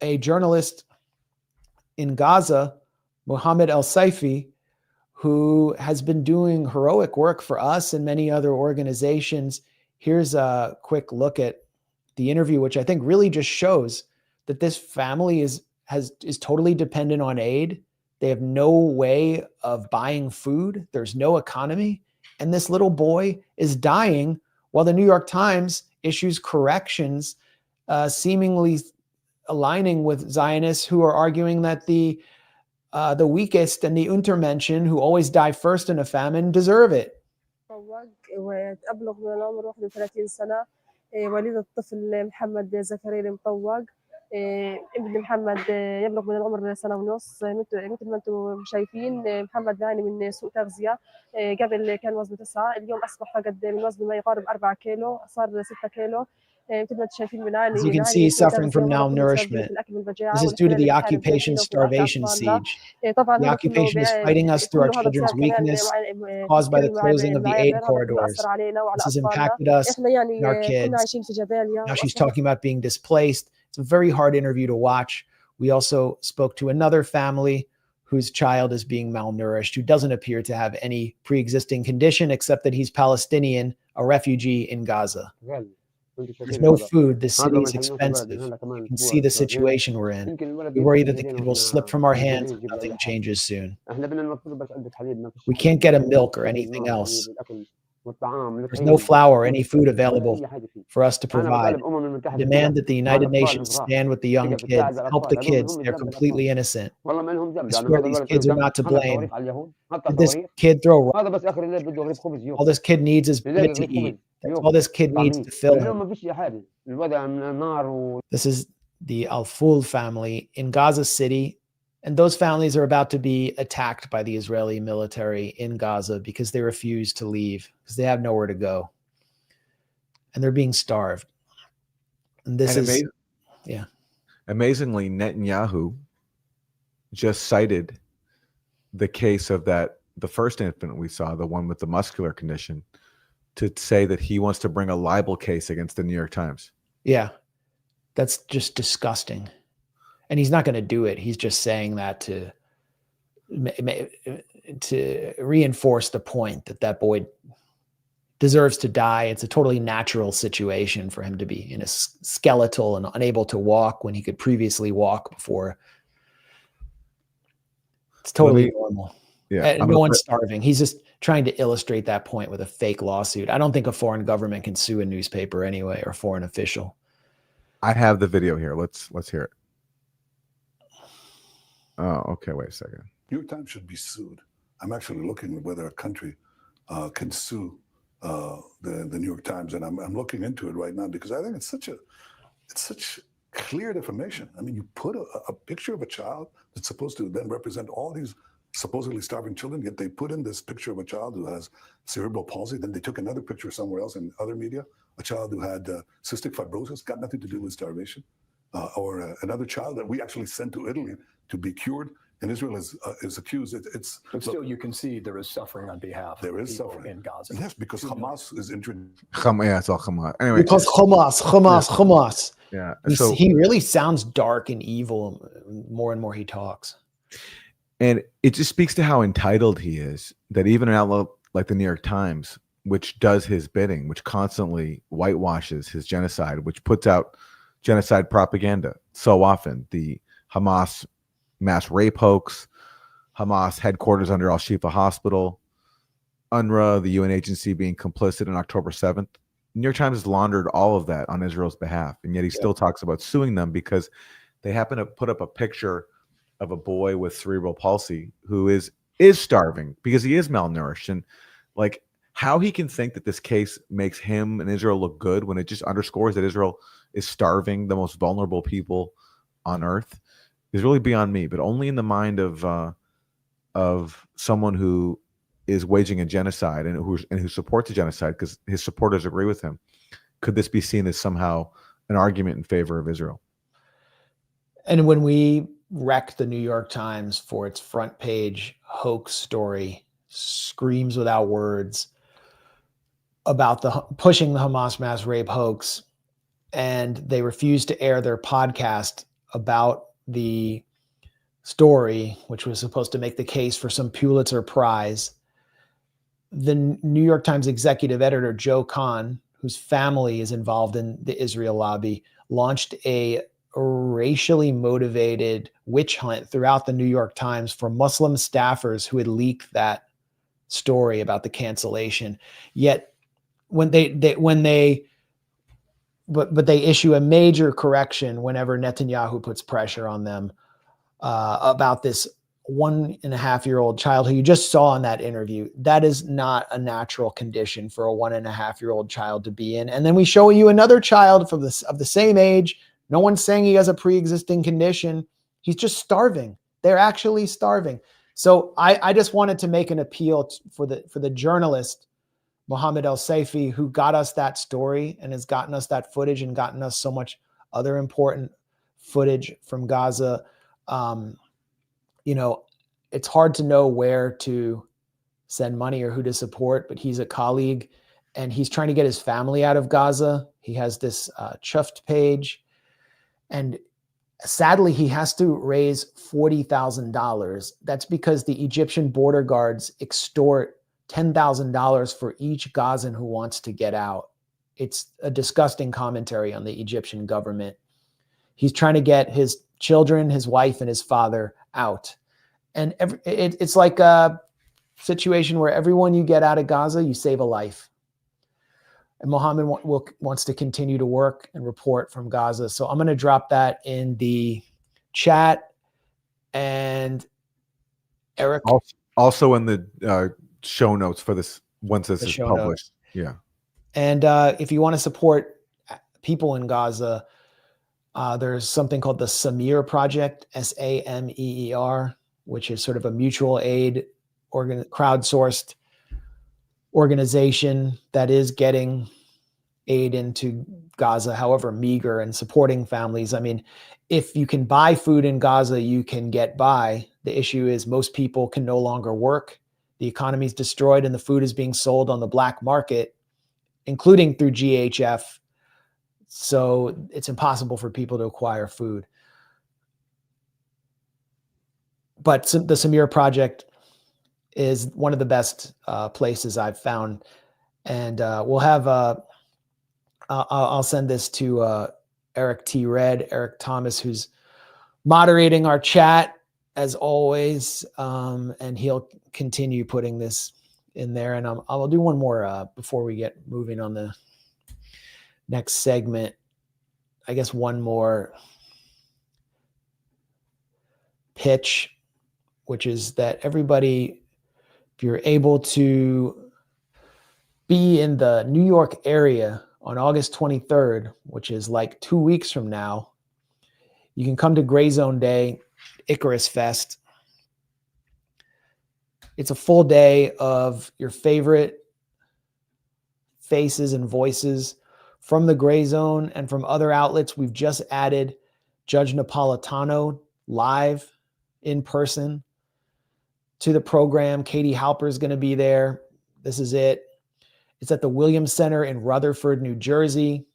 a journalist in Gaza, Mohammed El-Saifi, who has been doing heroic work for us and many other organizations. Here's a quick look at the interview, which I think really just shows that this family is totally dependent on aid. They have no way of buying food. There's no economy. And this little boy is dying while the New York Times issues corrections, seemingly aligning with Zionists who are arguing that the weakest and the Untermenschen, who always die first in a famine, deserve it. وأبلغ من العمر 31 سنة وليد الطفل محمد زكريا المطوق ابن محمد يبلغ من العمر سنة ونص مثل ما انتم شايفين محمد بيعاني من سوء تغذية قبل كان وزنه 9 اليوم أصبح فقد من وزنه ما يقارب 4 كيلو صار 6 كيلو مثل ما انتم شايفين بنعاني. As you can see, suffering from malnourishment. This is due to the occupation starvation siege. The occupation is fighting us through our children's weakness caused by the closing of the aid corridors. This has impacted us and our kids. Now she's talking about being displaced. It's a very hard interview to watch. We also spoke to another family whose child is being malnourished, who doesn't appear to have any pre-existing condition except that he's Palestinian, a refugee in Gaza. There's no food. The city is expensive. You can see the situation we're in. We worry that the kid will slip from our hands if nothing changes soon. We can't get him milk or anything else. There's no flour or any food available for us to provide. Demand that the United Nations stand with the young kids, help the kids. They're completely innocent. I swear these kids are not to blame. Did this kid throw rocks? All this kid needs is bread to eat. That's all this kid needs to fill him. This is the Al-Ful family in Gaza City. And those families are about to be attacked by the Israeli military in Gaza because they refuse to leave, because they have nowhere to go. And they're being starved. And this is, yeah. Amazingly, Netanyahu just cited the case of the first infant we saw, the one with the muscular condition, to say that he wants to bring a libel case against the New York Times. Yeah. That's just disgusting. And he's not going to do it. He's just saying that to reinforce the point that boy deserves to die. It's a totally natural situation for him to be in a skeletal and unable to walk when he could previously walk before. It's totally normal. Yeah, and no one's starving. He's just trying to illustrate that point with a fake lawsuit. I don't think a foreign government can sue a newspaper anyway, or a foreign official. I have the video here. Let's hear it. Oh, okay. Wait a second. New York Times should be sued. I'm actually looking at whether a country can sue the New York Times, and I'm looking into it right now because I think it's such clear defamation. I mean, you put a picture of a child that's supposed to then represent all these supposedly starving children, yet they put in this picture of a child who has cerebral palsy. Then they took another picture somewhere else in other media, a child who had cystic fibrosis, got nothing to do with starvation, or another child that we actually sent to Italy to be cured, and Israel is accused. But still, you can see there is suffering on behalf of people in Gaza. Yes, because Hamas is injured. Yeah, it's all Hamas. Anyway, because Hamas. Yeah. So he really sounds dark and evil more and more he talks. And it just speaks to how entitled he is, that even an outlet like the New York Times, which does his bidding, which constantly whitewashes his genocide, which puts out genocide propaganda so often, the Hamas mass rape hoax, Hamas headquarters under Al-Shifa Hospital, UNRWA, the UN agency, being complicit on October 7th. The New York Times has laundered all of that on Israel's behalf, and yet he still talks about suing them because they happen to put up a picture of a boy with cerebral palsy who is starving because he is malnourished. And like, how he can think that this case makes him and Israel look good when it just underscores that Israel is starving the most vulnerable people on earth is really beyond me. But only in the mind of someone who is waging a genocide and who supports a genocide because his supporters agree with him, could this be seen as somehow an argument in favor of Israel. And when we wrecked the New York Times for its front page hoax story, screams without words about pushing the Hamas mass rape hoax, and they refused to air their podcast about the story, which was supposed to make the case for some Pulitzer Prize, the New York Times executive editor, Joe Kahn, whose family is involved in the Israel lobby, launched a racially motivated witch hunt throughout the New York Times for Muslim staffers who had leaked that story about the cancellation. Yet when they issue a major correction whenever Netanyahu puts pressure on them about this 1.5-year-old child who you just saw in that interview. That is not a natural condition for a 1.5-year-old child to be in. And then we show you another child of the same age. No one's saying he has a pre-existing condition. He's just starving. They're actually starving. So I just wanted to make an appeal for the journalist, Mohammed El-Saifi, who got us that story and has gotten us that footage and gotten us so much other important footage from Gaza. It's hard to know where to send money or who to support, but he's a colleague and he's trying to get his family out of Gaza. He has this Chuffed page, and sadly, he has to raise $40,000. That's because the Egyptian border guards extort $10,000 for each Gazan who wants to get out. It's a disgusting commentary on the Egyptian government. He's trying to get his children, his wife, and his father out. And it's like a situation where everyone you get out of Gaza, you save a life. And Mohammed wants to continue to work and report from Gaza. So I'm going to drop that in the chat. And Eric, also in the show notes for this once this is published. Notes. Yeah. And if you want to support people in Gaza, there's something called the Sameer Project, SAMEER, which is sort of a mutual aid crowdsourced organization that is getting aid into Gaza, however meager, and supporting families. I mean, if you can buy food in Gaza, you can get by. The issue is most people can no longer work. The economy is destroyed and the food is being sold on the black market, including through GHF. So it's impossible for people to acquire food. But the Sameer Project is one of the best places I've found. And we'll have, I'll send this to Eric T. Red, Eric Thomas, who's moderating our chat as always. And he'll continue putting this in there. And I'll do one more before we get moving on the next segment. I guess one more pitch, which is that everybody, if you're able to be in the New York area on August 23rd, which is like 2 weeks from now, you can come to Grayzone Day, Icarus Fest. It's a full day of your favorite faces and voices from the Grayzone and from other outlets. We've just added Judge Napolitano live in person to the program. Katie Halper is going to be there. This is it. It's at the Williams Center in Rutherford, New Jersey.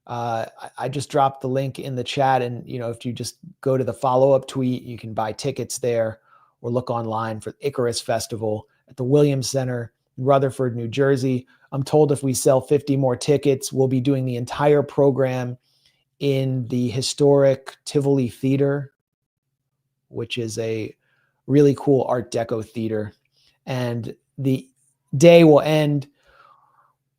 I just dropped the link in the chat, and if you just go to the follow-up tweet, you can buy tickets there or look online for Icarus Festival at the Williams Center in Rutherford, New Jersey. I'm told if we sell 50 more tickets, we'll be doing the entire program in the historic Tivoli Theater, which is a really cool Art Deco theater. And the day will end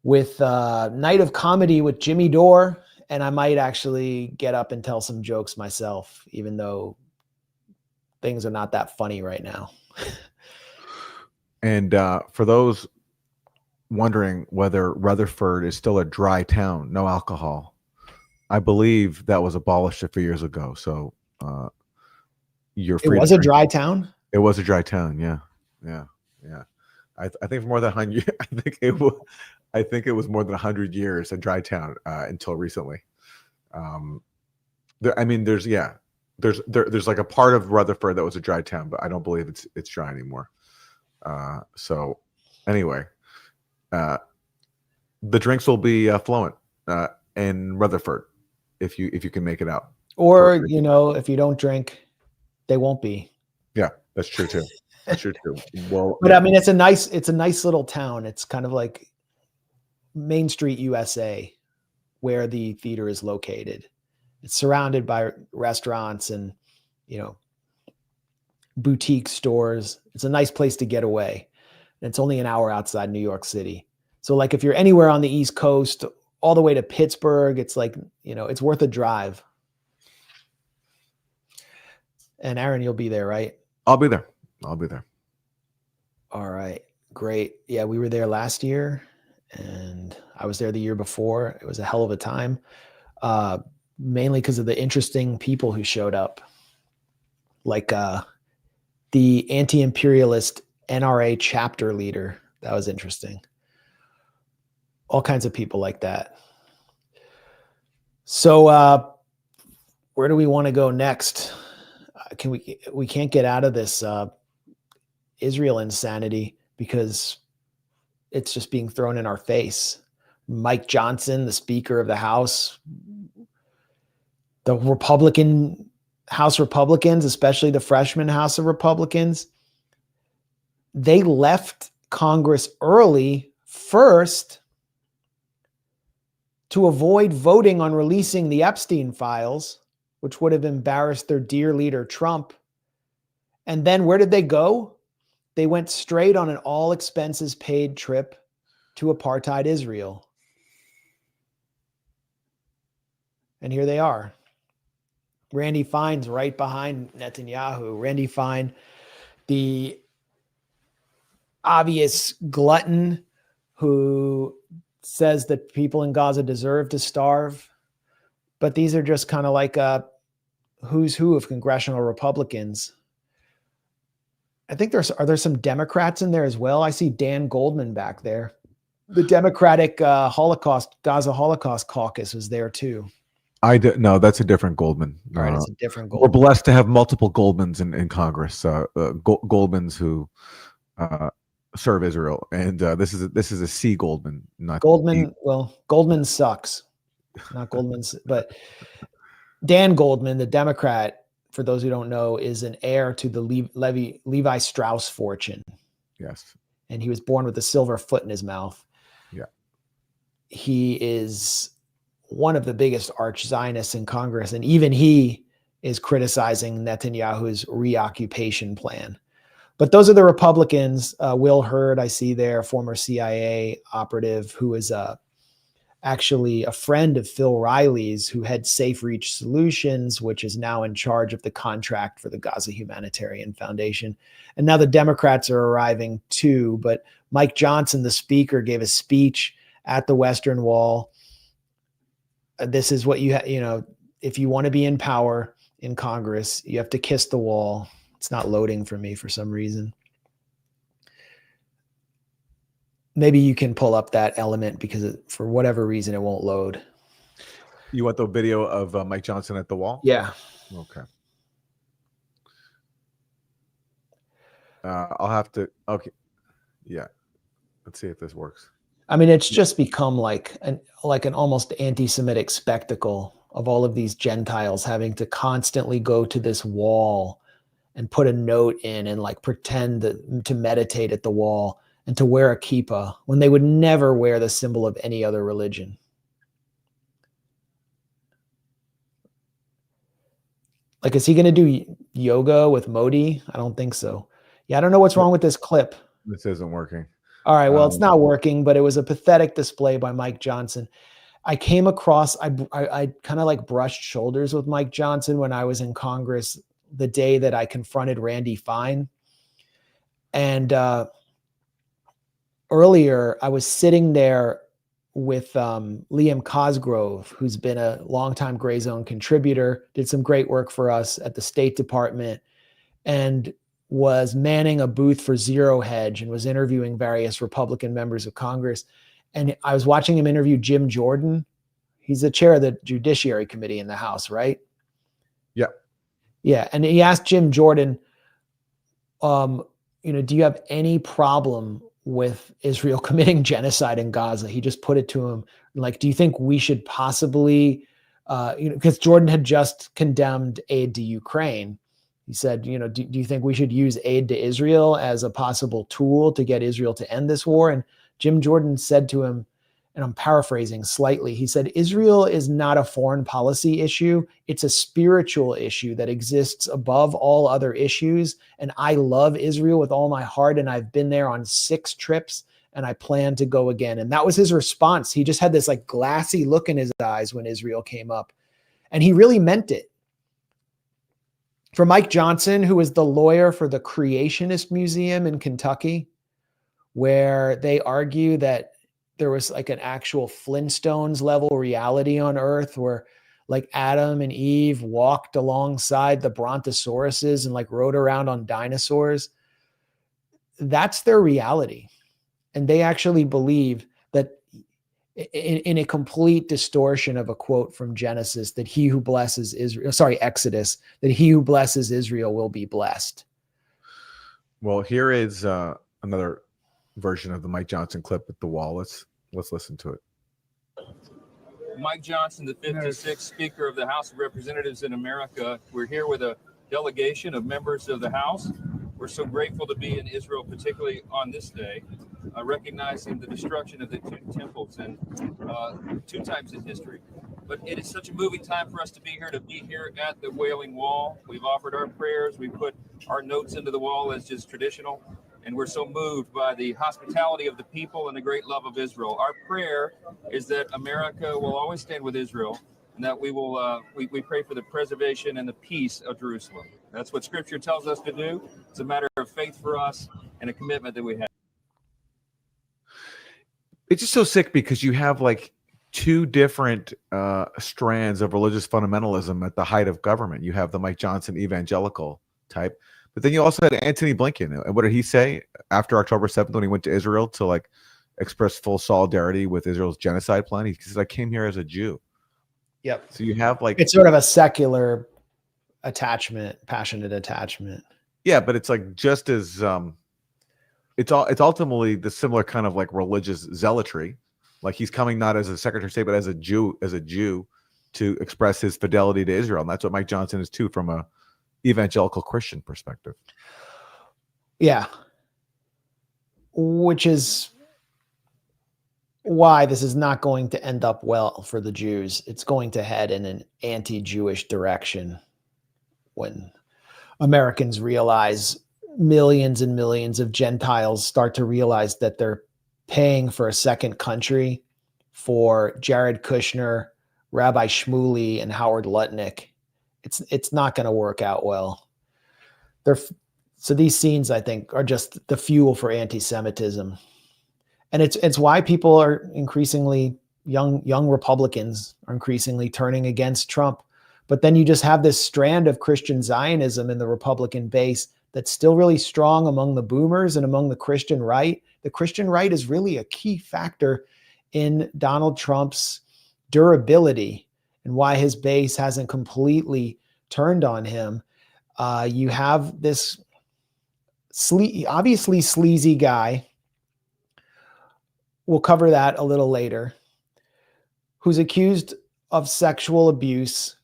with a night of comedy with Jimmy Dore. And I might actually get up and tell some jokes myself, even though things are not that funny right now. And for those wondering whether Rutherford is still a dry town, no alcohol, I believe that was abolished a few years ago. So you're free. It was a dry town? It was a dry town. Yeah. I think for more than 100, I think it was more than 100 years a dry town until recently. There's like a part of Rutherford that was a dry town, but I don't believe it's dry anymore. So anyway, the drinks will be flowing in Rutherford if you can make it out. Or if you don't drink, they won't be. Yeah, that's true too. That's true too. Well, but I mean, it's a nice little town. It's kind of like Main Street, USA, where the theater is located. It's surrounded by restaurants and, boutique stores. It's a nice place to get away. And it's only an hour outside New York City. So like if you're anywhere on the East Coast, all the way to Pittsburgh, it's like, it's worth a drive. And Aaron, you'll be there, right? I'll be there. All right, great. Yeah, we were there last year and I was there the year before. It was a hell of a time, mainly because of the interesting people who showed up, like the anti-imperialist NRA chapter leader. That was interesting. All kinds of people like that. So where do we want to go next? We can't get out of this Israel insanity because it's just being thrown in our face. Mike Johnson, the Speaker of the House, the House Republicans, especially the freshman House of Republicans, they left Congress early first to avoid voting on releasing the Epstein files, which would have embarrassed their dear leader, Trump. And then where did they go? They went straight on an all expenses paid trip to apartheid Israel. And here they are. Randy Fine's right behind Netanyahu. Randy Fine, the obvious glutton who says that people in Gaza deserve to starve. But these are just kind of like a who's who of congressional Republicans. I think are there some Democrats in there as well? I see Dan Goldman back there. The Democratic Gaza Holocaust Caucus was there too. No, that's a different Goldman. All right, it's a different Goldman. We're blessed to have multiple Goldmans in Congress. Goldmans who serve Israel, and this is a C Goldman, not Goldman. Well, Goldman sucks, not Goldman's, but Dan Goldman, the Democrat, for those who don't know, is an heir to the Levi Strauss fortune. Yes, and he was born with a silver foot in his mouth. Yeah, he is one of the biggest arch Zionists in Congress, and even he is criticizing Netanyahu's reoccupation plan. But those are the Republicans. Will Hurd, I see there, former CIA operative, who is actually a friend of Phil Riley's, who had Safe Reach Solutions, which is now in charge of the contract for the Gaza Humanitarian Foundation. And now the Democrats are arriving too. But Mike Johnson, the speaker, gave a speech at the Western Wall. This is what if you want to be in power in Congress, you have to kiss the wall. It's not loading for me for some reason. Maybe you can pull up that element because for whatever reason, it won't load. You want the video of Mike Johnson at the wall? Yeah. Okay. I'll have to. Okay. Yeah. Let's see if this works. I mean, it's just become like an almost anti-Semitic spectacle of all of these Gentiles having to constantly go to this wall and put a note in and like pretend to meditate at the wall and to wear a kippah when they would never wear the symbol of any other religion. Like, is he going to do yoga with Modi? I don't think so. Yeah, I don't know what's wrong with this clip. This isn't working. All right, well, it's not working, but it was a pathetic display by Mike Johnson. I came across, I kind of like brushed shoulders with Mike Johnson when I was in Congress the day that I confronted Randy Fine. And earlier, I was sitting there with Liam Cosgrove, who's been a longtime Grayzone contributor, did some great work for us at the State Department, and was manning a booth for Zero Hedge and was interviewing various Republican members of Congress. And I was watching him interview Jim Jordan. He's the chair of the Judiciary Committee in the House, right? Yeah. Yeah. And he asked Jim Jordan, do you have any problem with Israel committing genocide in Gaza? He just put it to him like, do you think we should possibly, because Jordan had just condemned aid to Ukraine. He said, do you think we should use aid to Israel as a possible tool to get Israel to end this war? And Jim Jordan said to him, and I'm paraphrasing slightly, he said, Israel is not a foreign policy issue. It's a spiritual issue that exists above all other issues. And I love Israel with all my heart. And I've been there on 6 trips and I plan to go again. And that was his response. He just had this like glassy look in his eyes when Israel came up. And he really meant it. For Mike Johnson, who is the lawyer for the Creationist Museum in Kentucky, where they argue that there was like an actual Flintstones level reality on Earth where like Adam and Eve walked alongside the brontosauruses and like rode around on dinosaurs. That's their reality. And they actually believe that in a complete distortion of a quote from Genesis, that he who blesses Exodus, that he who blesses Israel will be blessed. Well, here is another version of the Mike Johnson clip at the wall. Let's listen to it. Mike Johnson, the 56th Speaker of the House of Representatives in America. We're here with a delegation of members of the House. We're so grateful to be in Israel, particularly on this day, recognizing the destruction of the 2 temples and 2 times in history. But it is such a moving time for us to be here at the Wailing Wall. We've offered our prayers. We put our notes into the wall as just traditional. And we're so moved by the hospitality of the people and the great love of Israel. Our prayer is that America will always stand with Israel, and that we will we pray for the preservation and the peace of Jerusalem. That's what Scripture tells us to do. It's a matter of faith for us and a commitment that we have. It's just so sick because you have like two different strands of religious fundamentalism at the height of government. You have the Mike Johnson evangelical type, but then you also had Antony Blinken. And what did he say after October 7th when he went to Israel to like express full solidarity with Israel's genocide plan? He says, I came here as a Jew. Yep. So you have like, it's sort of a secular attachment, passionate attachment. Yeah, but it's like just as it's ultimately the similar kind of like religious zealotry. Like he's coming not as a Secretary of State, but as a Jew to express his fidelity to Israel. And that's what Mike Johnson is too, from a evangelical Christian perspective. Yeah. Which is why this is not going to end up well for the Jews. It's going to head in an anti-Jewish direction when Americans realize, millions and millions of Gentiles start to realize that they're paying for a second country for Jared Kushner, Rabbi Shmuley, and Howard Lutnick. It's not going to work out well. So these scenes, I think, are just the fuel for anti-Semitism. And it's why people are increasingly, young Republicans are increasingly turning against Trump. But then you just have this strand of Christian Zionism in the Republican base that's still really strong among the boomers and among the Christian right. The Christian right is really a key factor in Donald Trump's durability and why his base hasn't completely turned on him. You have this obviously sleazy guy, we'll cover that a little later, who's accused of sexual abuse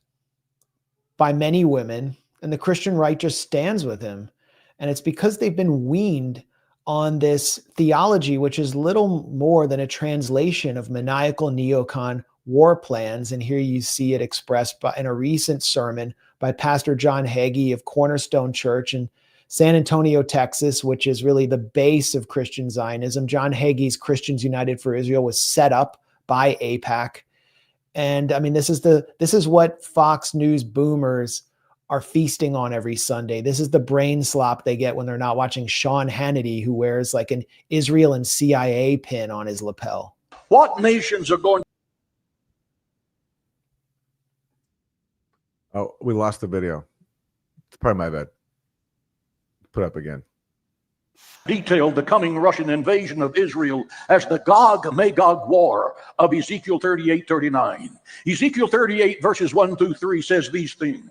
by many women, and the Christian right just stands with him. And it's because they've been weaned on this theology, which is little more than a translation of maniacal neocon war plans. And here you see it expressed in a recent sermon by Pastor John Hagee of Cornerstone Church in San Antonio, Texas, which is really the base of Christian Zionism. John Hagee's Christians United for Israel was set up by AIPAC. And I mean, this is what Fox News boomers are feasting on every Sunday. This is the brain slop they get when they're not watching Sean Hannity, who wears like an Israel and CIA pin on his lapel. What nations are going? Oh, we lost the video. It's probably my bad. Put up again. Detailed the coming Russian invasion of Israel as the Gog-Magog war of Ezekiel 38:39. Ezekiel 38 verses 1 through 3 says these things.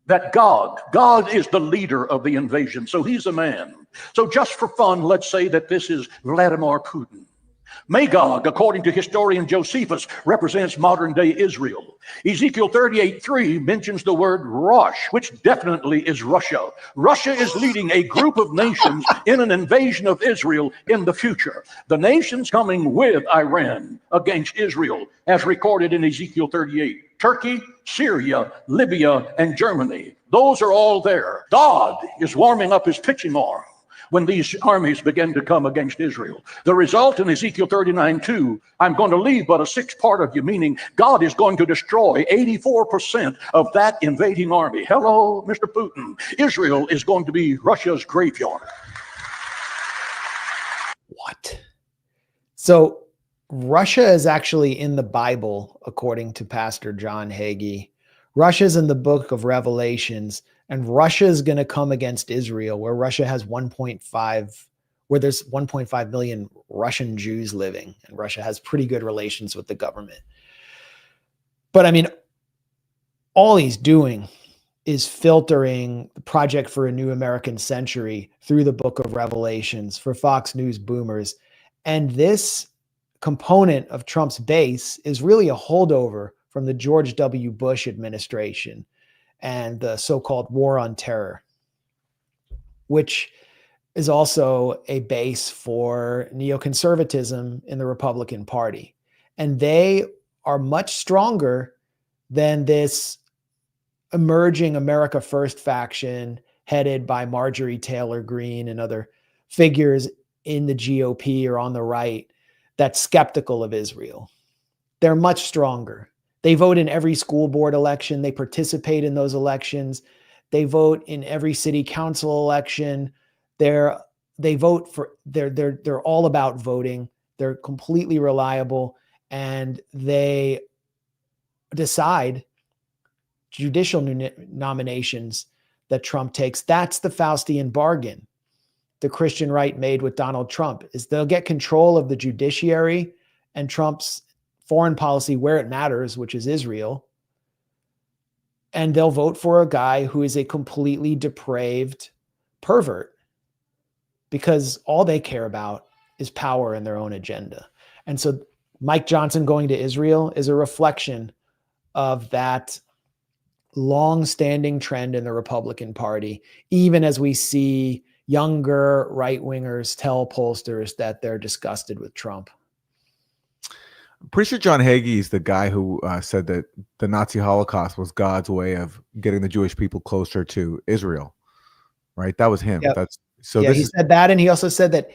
That God is the leader of the invasion, so he's a man. So just for fun, let's say that this is Vladimir Putin. Magog, according to historian Josephus, represents modern-day Israel. Ezekiel 38:3 mentions the word Rosh, which definitely is Russia. Russia is leading a group of nations in an invasion of Israel in the future. The nations coming with Iran against Israel, as recorded in Ezekiel 38. Turkey, Syria, Libya, and Germany. Those are all there. God is warming up his pitching arm when these armies begin to come against Israel. The result in Ezekiel 39:2, I'm going to leave but a sixth part of you, meaning God is going to destroy 84% of that invading army. Hello, Mr. Putin. Israel is going to be Russia's graveyard. What? So Russia is actually in the Bible, according to Pastor John Hagee. Russia's in the book of Revelations, and Russia is going to come against Israel, where Russia has where there's 1.5 million Russian Jews living, and Russia has pretty good relations with the government. But I mean, all he's doing is filtering the Project for a New American Century through the book of Revelations for Fox News boomers. And this component of Trump's base is really a holdover from the George W. Bush administration and the so-called war on terror, which is also a base for neoconservatism in the Republican Party. And they are much stronger than this emerging America First faction headed by Marjorie Taylor Greene and other figures in the GOP or on the right that's skeptical of Israel. They're much stronger. They vote in every school board election. They participate in those elections. They vote in every city council election. They're all about voting. They're completely reliable, and they decide judicial nominations that Trump takes. That's the Faustian bargain the Christian right made with Donald Trump, is they'll get control of the judiciary and Trump's foreign policy where it matters, which is Israel. And they'll vote for a guy who is a completely depraved pervert because all they care about is power and their own agenda. And so Mike Johnson going to Israel is a reflection of that long-standing trend in the Republican Party, even as we see younger right-wingers tell pollsters that they're disgusted with Trump. I'm pretty sure John Hagee is the guy who said that the Nazi Holocaust was God's way of getting the Jewish people closer to Israel, right? That was him. Yep. He said that, and he also said that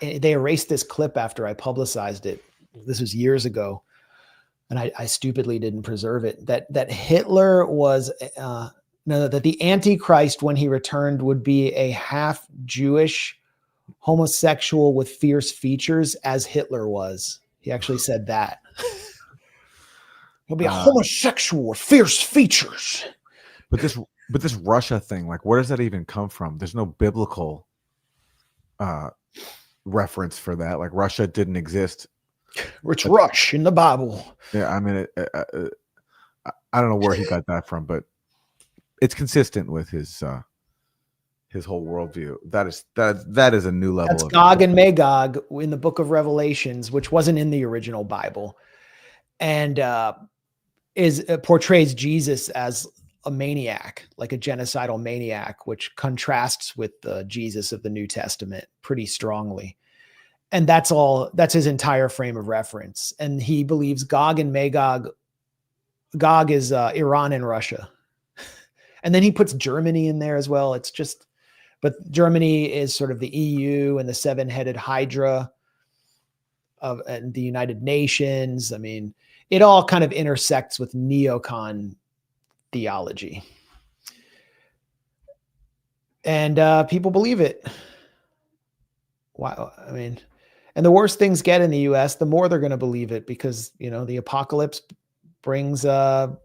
they erased this clip after I publicized it. This was years ago, and I stupidly didn't preserve it. That Hitler was that the Antichrist, when he returned, would be a half Jewish homosexual with fierce features, as Hitler was. He actually said that. He'll be a homosexual with fierce features. But this Russia thing, like, where does that even come from? There's no biblical reference for that. Like, Russia didn't exist. It's Rush in the Bible. Yeah, I mean, I don't know where he got that from, but it's consistent with his whole worldview. That is a new level. That's Gog and Magog in the Book of Revelations, which wasn't in the original Bible, and portrays Jesus as a maniac, like a genocidal maniac, which contrasts with the Jesus of the New Testament pretty strongly. And that's his entire frame of reference. And he believes Gog and Magog. Gog is Iran and Russia. And then he puts Germany in there as well. But Germany is sort of the EU and the seven-headed Hydra and the United Nations. I mean, it all kind of intersects with neocon theology. And people believe it. Wow. I mean, and the worse things get in the US, the more they're going to believe it, because, the apocalypse brings, will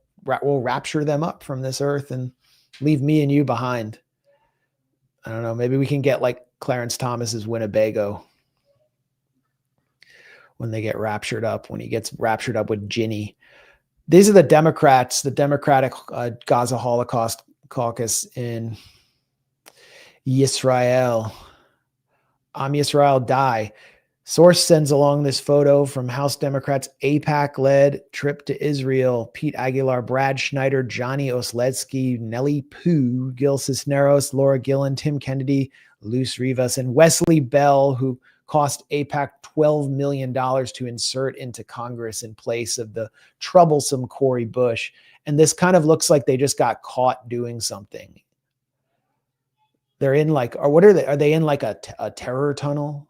rapture them up from this earth and leave me and you behind. I don't know. Maybe we can get like Clarence Thomas's Winnebago when they get raptured up, when he gets raptured up with Ginny. These are the Democrats, the Democratic Gaza Holocaust Caucus in Yisrael. Am Yisrael die. Source sends along this photo from House Democrats' AIPAC-led trip to Israel. Pete Aguilar, Brad Schneider, Johnny Osletsky, Nellie Pooh, Gil Cisneros, Laura Gillen, Tim Kennedy, Luce Rivas, and Wesley Bell, who cost AIPAC $12 million to insert into Congress in place of the troublesome Cory Bush. And this kind of looks like they just got caught doing something. They're in or what are they? Are they in like a terror tunnel?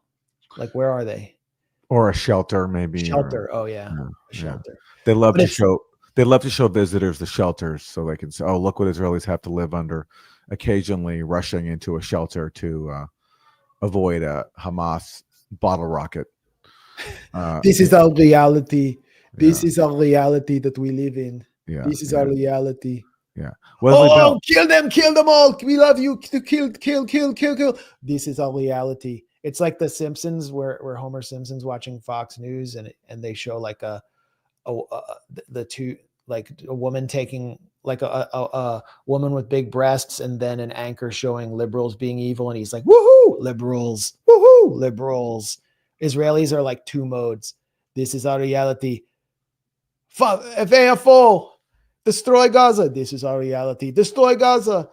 Like, where are they? Or a shelter, maybe. Shelter. Oh yeah. Shelter. Yeah. They love to show visitors the shelters so they can say, oh, look what Israelis have to live under, occasionally rushing into a shelter to avoid a Hamas bottle rocket. This is our reality. This is our reality that we live in. Yeah. This is our reality. Yeah. Wesley Bell. Kill them all. We love you. To kill. This is our reality. It's like The Simpsons, where Homer Simpson's watching Fox News, and they show like a woman taking like a woman with big breasts, and then an anchor showing liberals being evil, and he's like, woohoo, liberals, woohoo, liberals. Israelis are like two modes. This is our reality. FAFO, destroy Gaza. This is our reality. Destroy Gaza.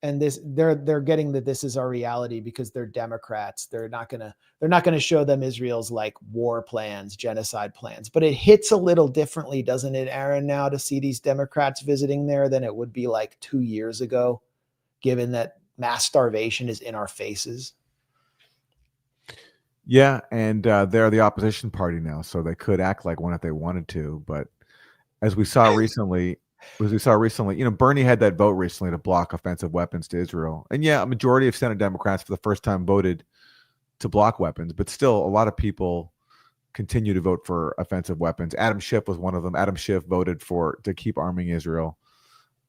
And they're getting that this is our reality because they're Democrats. They're not gonna show them Israel's like war plans, genocide plans. But it hits a little differently, doesn't it, Aaron, now to see these Democrats visiting there than it would be like 2 years ago, given that mass starvation is in our faces. Yeah, and they're the opposition party now, so they could act like one if they wanted to. But as we saw recently, Bernie had that vote recently to block offensive weapons to Israel. And yeah, a majority of Senate Democrats for the first time voted to block weapons, but still a lot of people continue to vote for offensive weapons. Adam Schiff was one of them. Adam Schiff voted to keep arming Israel.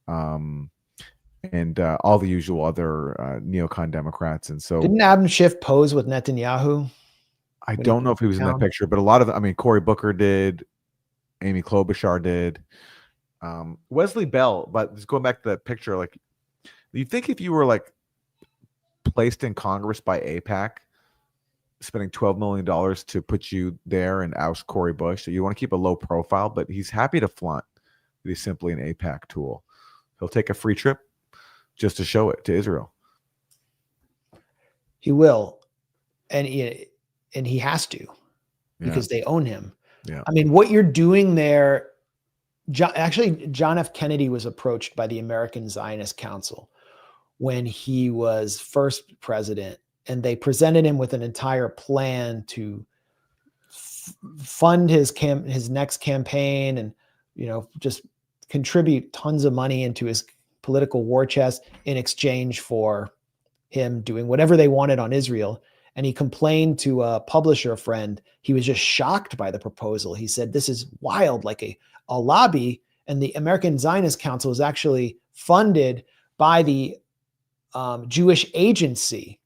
And all the usual other neocon Democrats. And so didn't Adam Schiff pose with Netanyahu? I don't know if he was in that picture, but a lot of them, I mean, Cory Booker did, Amy Klobuchar did, Wesley Bell, but just going back to that picture, like, you think if you were like placed in Congress by AIPAC, spending $12 million to put you there and oust Cory Bush, so you want to keep a low profile, but he's happy to flaunt that he's simply an AIPAC tool. He'll take a free trip just to show it to Israel. He will. And he has to, because they own him. Yeah. I mean, what you're doing there, John F. Kennedy was approached by the American Zionist Council when he was first president, and they presented him with an entire plan to fund his next campaign and, just contribute tons of money into his political war chest in exchange for him doing whatever they wanted on Israel. And he complained to a publisher friend. He was just shocked by the proposal. He said, this is wild, like a lobby. And the American Zionist Council is actually funded by the Jewish Agency,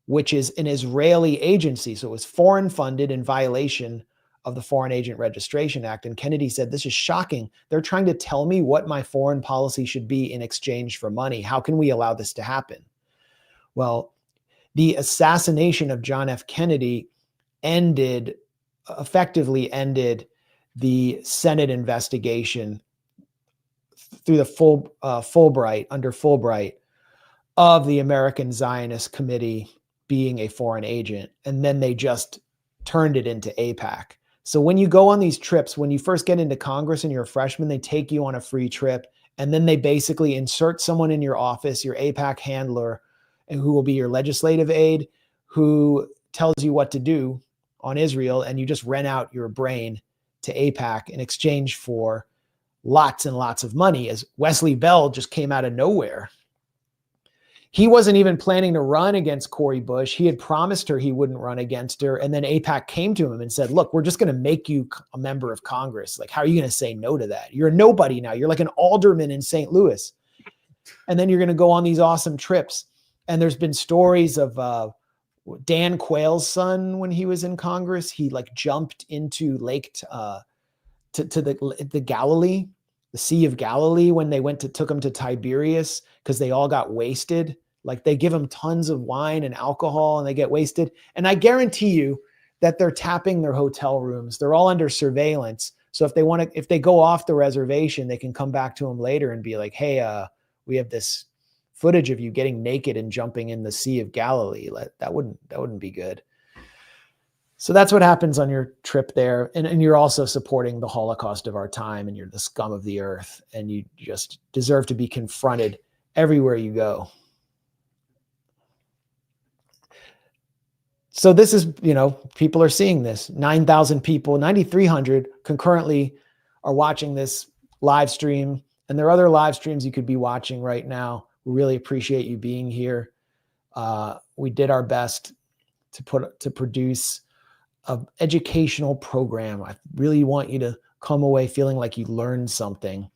which is an Israeli agency. So it was foreign funded in violation of the Foreign Agent Registration Act. And Kennedy said, this is shocking. They're trying to tell me what my foreign policy should be in exchange for money. How can we allow this to happen? Well, the assassination of John F. Kennedy effectively ended the Senate investigation through the Fulbright of the American Zionist Committee being a foreign agent. And then they just turned it into AIPAC. So when you go on these trips, when you first get into Congress and you're a freshman, they take you on a free trip. And then they basically insert someone in your office, your AIPAC handler, and who will be your legislative aide, who tells you what to do on Israel. And you just rent out your brain to AIPAC in exchange for lots and lots of money, as Wesley Bell just came out of nowhere. He wasn't even planning to run against Cory Bush. He had promised her he wouldn't run against her. And then AIPAC came to him and said, look, we're just going to make you a member of Congress. Like, how are you going to say no to that? You're a nobody now. You're like an alderman in St. Louis. And then you're going to go on these awesome trips. And there's been stories of Dan Quayle's son when he was in Congress. He like jumped into Lake to the Galilee, the Sea of Galilee, when they took him to Tiberias because they all got wasted. Like, they give them tons of wine and alcohol and they get wasted. And I guarantee you that they're tapping their hotel rooms. They're all under surveillance. So if they go off the reservation, they can come back to them later and be like, hey, we have this footage of you getting naked and jumping in the Sea of Galilee. That wouldn't be good. So that's what happens on your trip there. And you're also supporting the Holocaust of our time, and you're the scum of the earth, and you just deserve to be confronted everywhere you go. So this is, people are seeing this. 9,000 people, 9,300 concurrently are watching this live stream. And there are other live streams you could be watching right now. We really appreciate you being here. We did our best to produce an educational program. I really want you to come away feeling like you learned something.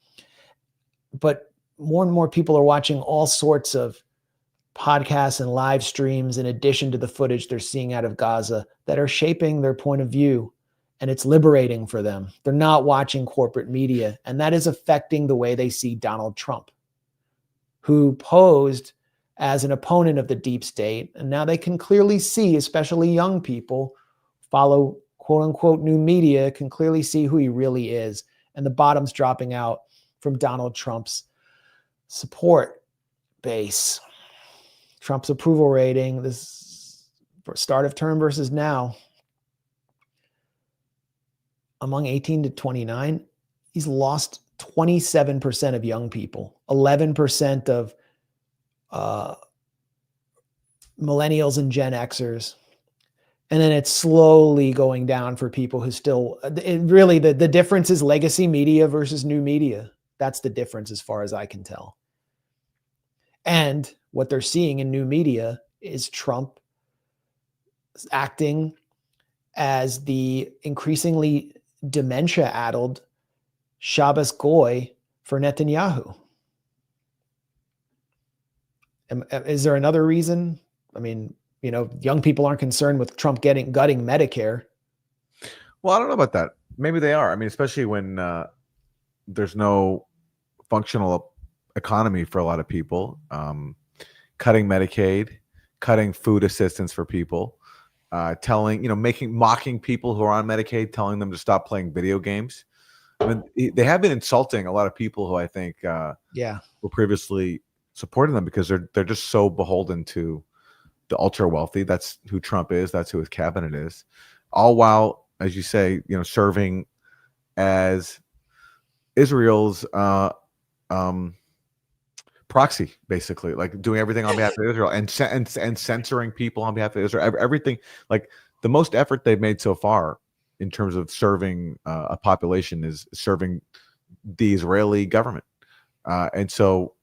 But more and more people are watching all sorts of podcasts and live streams in addition to the footage they're seeing out of Gaza that are shaping their point of view, and it's liberating for them. They're not watching corporate media, and that is affecting the way they see Donald Trump, who posed as an opponent of the deep state. And now they can clearly see, especially young people, follow quote unquote new media, can clearly see who he really is. And the bottom's dropping out from Donald Trump's support base. Trump's approval rating, this start of term versus now, among 18 to 29, he's lost 27% of young people, 11% of millennials and Gen Xers, And then it's slowly going down for people who still, really the difference is legacy media versus new media. That's the difference as far as I can tell. And what they're seeing in new media is Trump acting as the increasingly dementia-addled Shabbos Goy for Netanyahu. Is there another reason? I mean, you know, young people aren't concerned with Trump gutting Medicare. Well, I don't know about that. Maybe they are. I mean, especially when there's no functional economy for a lot of people. Cutting Medicaid, cutting food assistance for people, mocking people who are on Medicaid, telling them to stop playing video games. I mean, they have been insulting a lot of people who I think were previously supporting them because they're just so beholden to the ultra wealthy. That's who Trump is. That's who his cabinet is. All while, as you say, serving as Israel's proxy, basically, like doing everything on behalf of Israel and censoring people on behalf of Israel. Everything, like the most effort they've made so far in terms of serving a population is serving the Israeli government. And so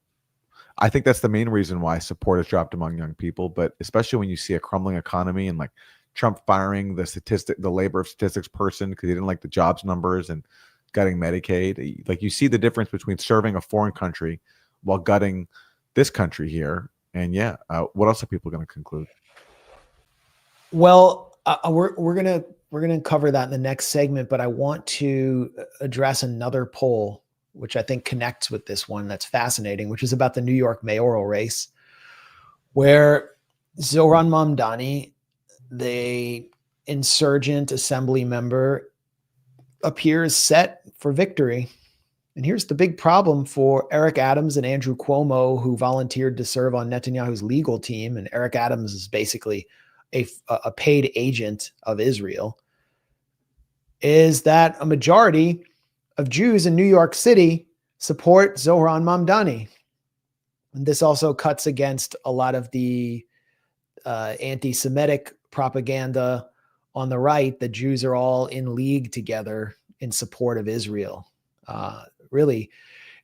I think that's the main reason why support has dropped among young people, but especially when you see a crumbling economy and like Trump firing the labor of statistics person because he didn't like the jobs numbers and gutting Medicaid. Like you see the difference between serving a foreign country while gutting this country here. And what else are people going to conclude? Well, we're gonna cover that in the next segment, but I want to address another poll, which I think connects with this one that's fascinating, which is about the New York mayoral race, where Zohran Mamdani, the insurgent assembly member, appears set for victory. And here's the big problem for Eric Adams and Andrew Cuomo, who volunteered to serve on Netanyahu's legal team. And Eric Adams is basically a paid agent of Israel, is that a majority of Jews in New York City support Zohran Mamdani. And this also cuts against a lot of the anti-Semitic propaganda on the right that Jews are all in league together in support of Israel. Really,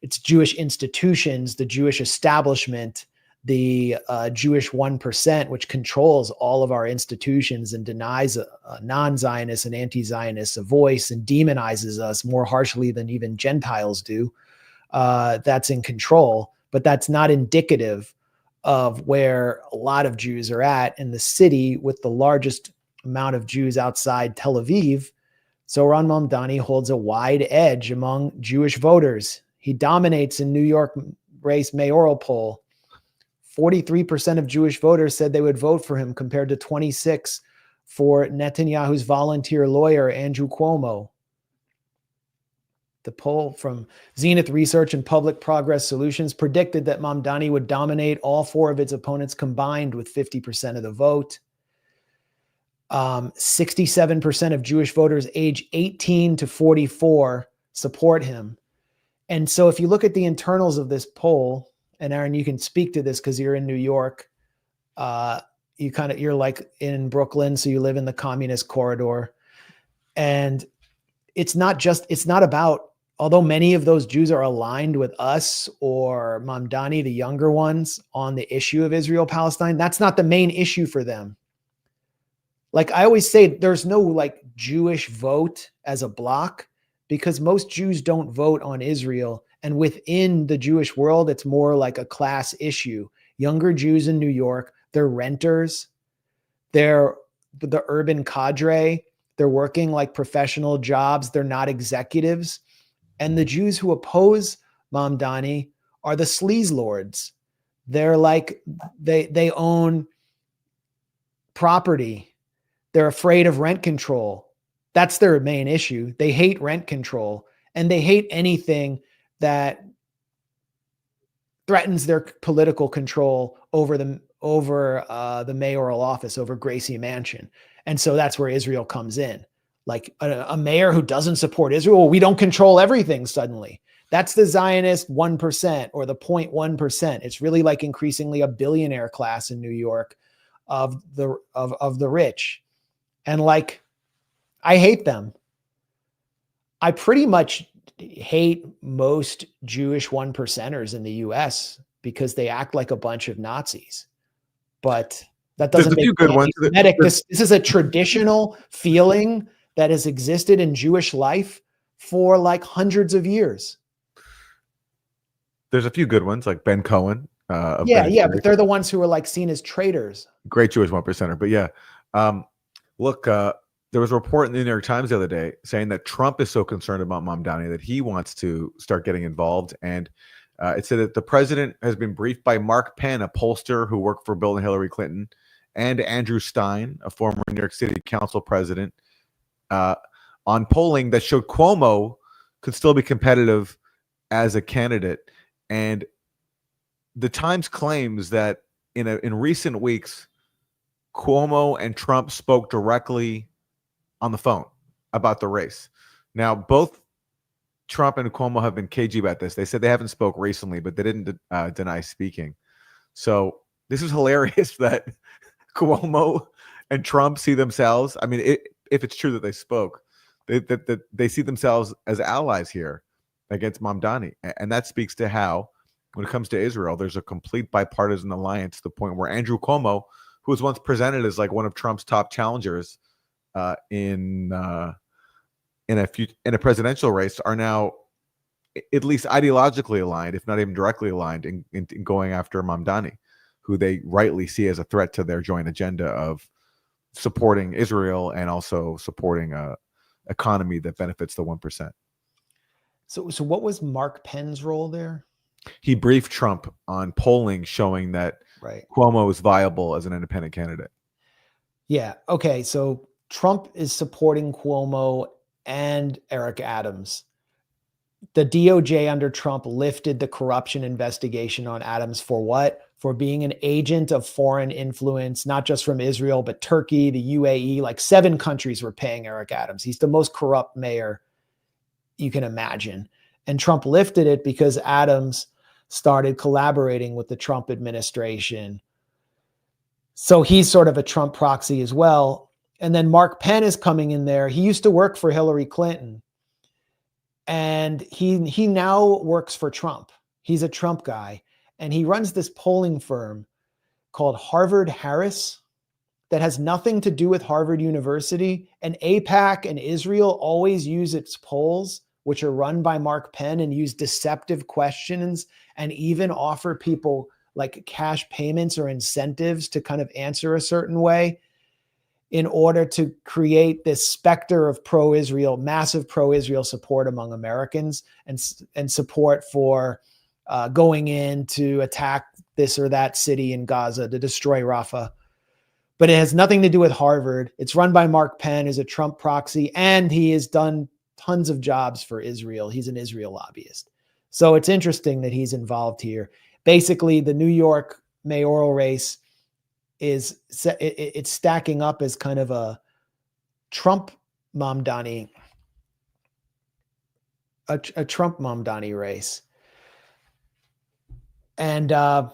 it's Jewish institutions, the Jewish establishment, the Jewish 1%, which controls all of our institutions and denies non-Zionists and anti-Zionists a voice and demonizes us more harshly than even Gentiles do. That's in control, but that's not indicative of where a lot of Jews are at in the city with the largest amount of Jews outside Tel Aviv. Zohran Mamdani holds a wide edge among Jewish voters. He dominates in New York race mayoral poll. 43% of Jewish voters said they would vote for him compared to 26% for Netanyahu's volunteer lawyer, Andrew Cuomo. The poll from Zenith Research and Public Progress Solutions predicted that Mamdani would dominate all four of its opponents combined with 50% of the vote. 67% of Jewish voters age 18 to 44 support him. And so if you look at the internals of this poll, and Aaron, you can speak to this because you're in New York. You're like in Brooklyn, so you live in the communist corridor. And it's not about, although many of those Jews are aligned with us or Mamdani, the younger ones, on the issue of Israel-Palestine, that's not the main issue for them. Like I always say, there's no like Jewish vote as a block because most Jews don't vote on Israel. And within the Jewish world, it's more like a class issue. Younger Jews in New York, they're renters. They're the urban cadre. They're working like professional jobs. They're not executives. And the Jews who oppose Mamdani are the sleaze lords. They're like, they own property. They're afraid of rent control. That's their main issue. They hate rent control and they hate anything that threatens their political control over the mayoral office, over Gracie Mansion. And so that's where Israel comes in. Like a mayor who doesn't support Israel, we don't control everything suddenly. That's the Zionist 1% or the 0.1%. It's really like increasingly a billionaire class in New York of the rich. And like, I hate them. I pretty much hate most Jewish 1%ers in the US because they act like a bunch of Nazis. But that doesn't make good ones. anti-Semitic. This is a traditional feeling that has existed in Jewish life for like hundreds of years. There's a few good ones like Ben Cohen. Yeah, but they're the ones who are like seen as traitors. Great Jewish 1%er. But yeah, look, there was a report in the New York Times the other day saying that Trump is so concerned about Mamdani that he wants to start getting involved. And it said that the president has been briefed by Mark Penn, a pollster who worked for Bill and Hillary Clinton, and Andrew Stein, a former New York City Council president, on polling that showed Cuomo could still be competitive as a candidate. And the Times claims that in recent weeks, Cuomo and Trump spoke directly on the phone about the race. Now, both Trump and Cuomo have been cagey about this. They said they haven't spoke recently, but they didn't deny speaking. So this is hilarious that Cuomo and Trump see themselves. I mean, if it's true that they spoke, that they see themselves as allies here against Mamdani. And that speaks to how, when it comes to Israel, there's a complete bipartisan alliance to the point where Andrew Cuomo, who was once presented as like one of Trump's top challengers in a presidential race, are now at least ideologically aligned, if not even directly aligned, in going after Mamdani, who they rightly see as a threat to their joint agenda of supporting Israel and also supporting a economy that benefits the 1%. So what was Mark Penn's role there? He briefed Trump on polling showing that Cuomo is viable as an independent candidate. Yeah. Okay. So Trump is supporting Cuomo and Eric Adams. The DOJ under Trump lifted the corruption investigation on Adams for what? For being an agent of foreign influence, not just from Israel, but Turkey, the UAE, like 7 countries were paying Eric Adams. He's the most corrupt mayor you can imagine. And Trump lifted it because Adams started collaborating with the Trump administration. So he's sort of a Trump proxy as well. And then Mark Penn is coming in there. He used to work for Hillary Clinton. And he now works for Trump. He's a Trump guy. And he runs this polling firm called Harvard Harris that has nothing to do with Harvard University. And AIPAC and Israel always use its polls, which are run by Mark Penn, and use deceptive questions and even offer people like cash payments or incentives to kind of answer a certain way in order to create this specter of pro-Israel, massive pro-Israel support among Americans and support for going in to attack this or that city in Gaza to destroy Rafah. But it has nothing to do with Harvard. It's run by Mark Penn, who's a Trump proxy, and he has done tons of jobs for Israel. He's an Israel lobbyist. So it's interesting that he's involved here. Basically, the New York mayoral race it's stacking up as kind of a Trump Mamdani, a Trump Mamdani race. And I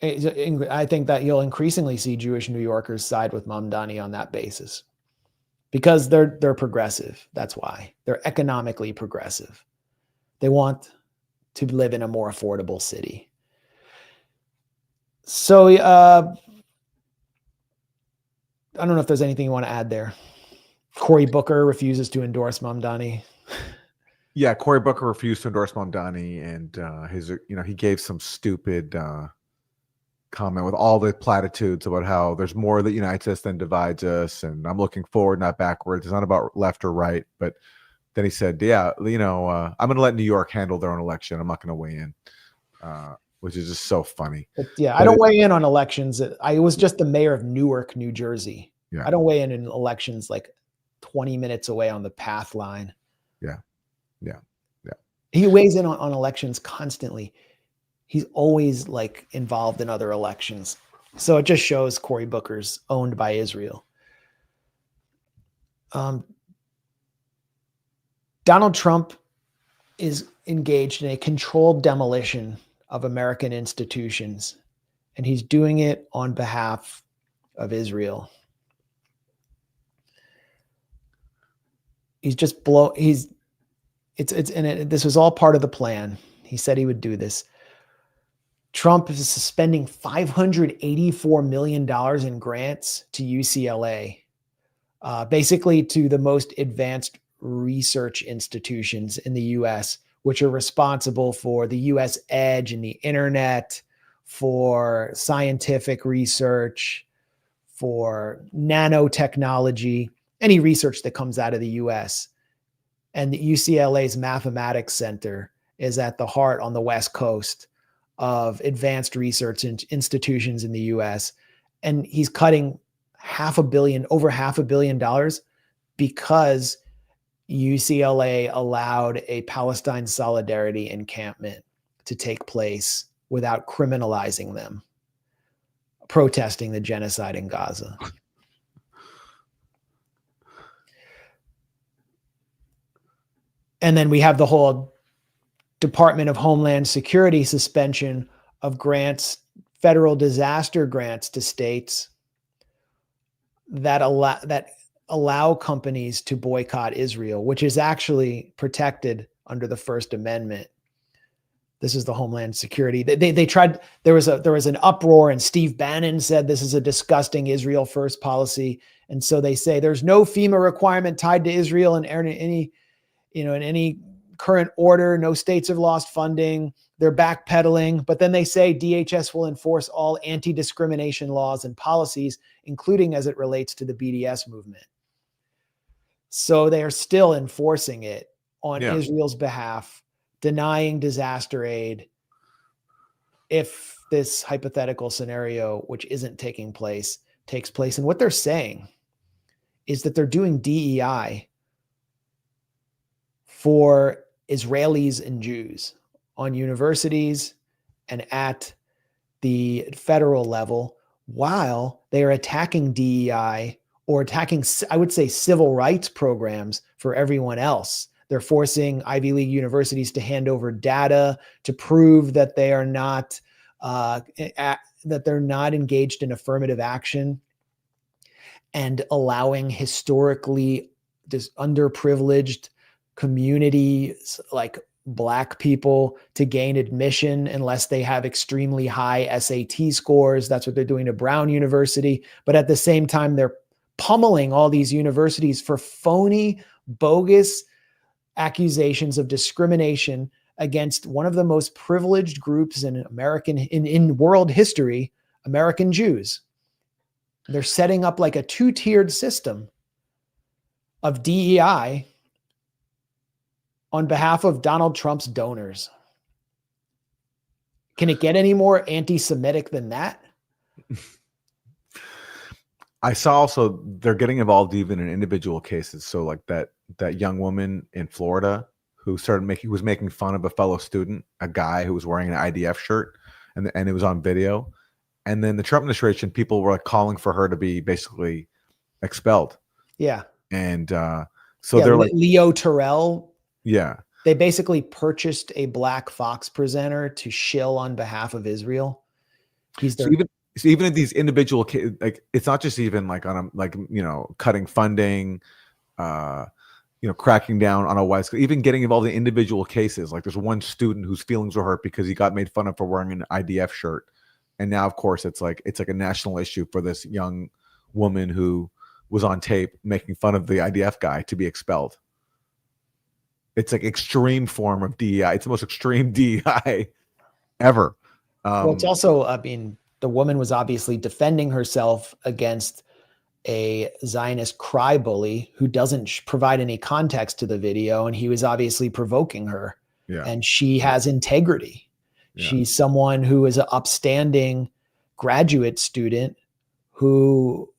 think that you'll increasingly see Jewish New Yorkers side with Mamdani on that basis because they're progressive. That's why they're economically progressive. They want to live in a more affordable city. So I don't know if there's anything you want to add there. Cory Booker refuses to endorse Mamdani. Yeah, Cory Booker refused to endorse Mamdani, and he gave some stupid comment with all the platitudes about how there's more that unites us than divides us, and I'm looking forward, not backwards. It's not about left or right. But then he said, "Yeah, I'm going to let New York handle their own election. I'm not going to weigh in." Which is just so funny. I don't weigh in on elections. I was just the mayor of Newark, New Jersey. Yeah. I don't weigh in elections like 20 minutes away on the path line. Yeah. He weighs in on elections constantly. He's always like involved in other elections. So it just shows Cory Booker's owned by Israel. Donald Trump is engaged in a controlled demolition of American institutions, and he's doing it on behalf of Israel. this was all part of the plan. He said he would do this. Trump is spending $584 million in grants to UCLA, basically to the most advanced research institutions in the US, which are responsible for the US edge and the internet, for scientific research, for nanotechnology, any research that comes out of the US. And the UCLA's Mathematics Center is at the heart on the West Coast of advanced research institutions in the US. And he's cutting over $500 million because UCLA allowed a Palestine solidarity encampment to take place without criminalizing them, protesting the genocide in Gaza. And then we have the whole Department of Homeland Security suspension of grants, federal disaster grants to states that allow companies to boycott Israel, which is actually protected under the First Amendment. This is the Homeland Security. They tried. There was an uproar, and Steve Bannon said this is a disgusting Israel first policy. And so they say there's no FEMA requirement tied to Israel in any current order. No states have lost funding. They're backpedaling, but then they say DHS will enforce all anti-discrimination laws and policies, including as it relates to the BDS movement. So they are still enforcing it on Israel's behalf, denying disaster aid if this hypothetical scenario, which isn't taking place, takes place. And what they're saying is that they're doing DEI for Israelis and Jews on universities and at the federal level, while they are attacking DEI or attacking, I would say, civil rights programs for everyone else. They're forcing Ivy League universities to hand over data to prove that they are not engaged in affirmative action, and allowing historically underprivileged communities like Black people to gain admission unless they have extremely high SAT scores. That's what they're doing to Brown University. But at the same time, they're pummeling all these universities for phony, bogus accusations of discrimination against one of the most privileged groups in world history, American Jews. They're setting up like a two-tiered system of DEI on behalf of Donald Trump's donors. Can it get any more anti-Semitic than that? I saw also they're getting involved even in individual cases. So like that young woman in Florida who was making fun of a fellow student, a guy who was wearing an IDF shirt, and it was on video. And then the Trump administration, people were like calling for her to be basically expelled. Yeah. And they're like Leo Terrell. Yeah. They basically purchased a black Fox presenter to shill on behalf of Israel. Even in these individual cases, like it's not just even like on cutting funding, cracking down on a white school, even getting involved in individual cases. Like there's one student whose feelings were hurt because he got made fun of for wearing an IDF shirt. And now, of course, it's like a national issue for this young woman who was on tape making fun of the IDF guy to be expelled. It's like extreme form of DEI. It's the most extreme DEI ever. Well, it's also, the woman was obviously defending herself against a Zionist cry bully who doesn't provide any context to the video. And he was obviously provoking her. Yeah. And she has integrity. Yeah. She's someone who is an upstanding graduate student who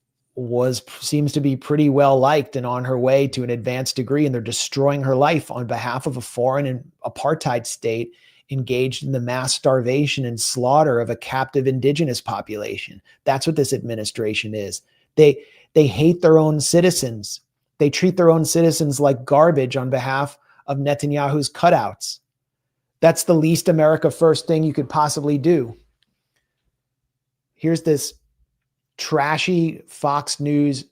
seems to be pretty well liked and on her way to an advanced degree, and they're destroying her life on behalf of a foreign and apartheid state engaged in the mass starvation and slaughter of a captive indigenous population. That's what this administration is. They hate their own citizens. They treat their own citizens like garbage on behalf of Netanyahu's cutouts. That's the least America first thing you could possibly do. Here's this trashy Fox News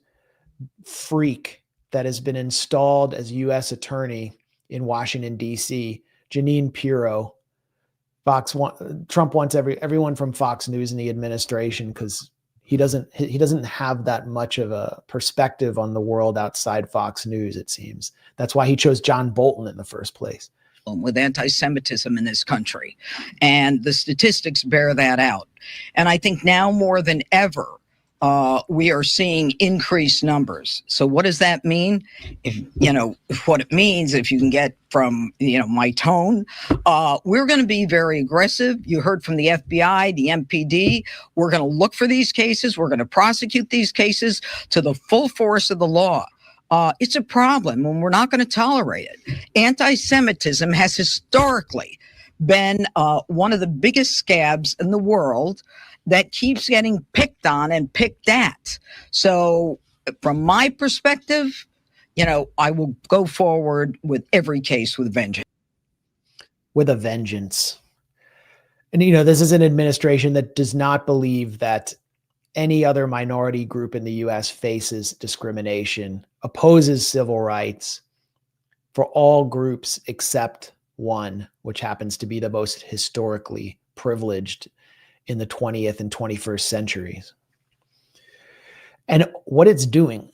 freak that has been installed as U.S. attorney in Washington, D.C., Jeanine Pirro. Trump wants everyone from Fox News in the administration because he doesn't have that much of a perspective on the world outside Fox News, it seems. That's why he chose John Bolton in the first place. With anti-Semitism in this country. And the statistics bear that out. And I think now more than ever, we are seeing increased numbers. So what does that mean? What it means, if you can get from, my tone, we're going to be very aggressive. You heard from the FBI, the MPD. We're going to look for these cases. We're going to prosecute these cases to the full force of the law. It's a problem, and we're not going to tolerate it. Anti-Semitism has historically been one of the biggest scabs in the world that keeps getting picked on and picked at. So from my perspective, I will go forward with every case with vengeance. With a vengeance. And, this is an administration that does not believe that any other minority group in the U.S. faces discrimination, opposes civil rights for all groups except one, which happens to be the most historically privileged in the 20th and 21st centuries. And what it's doing,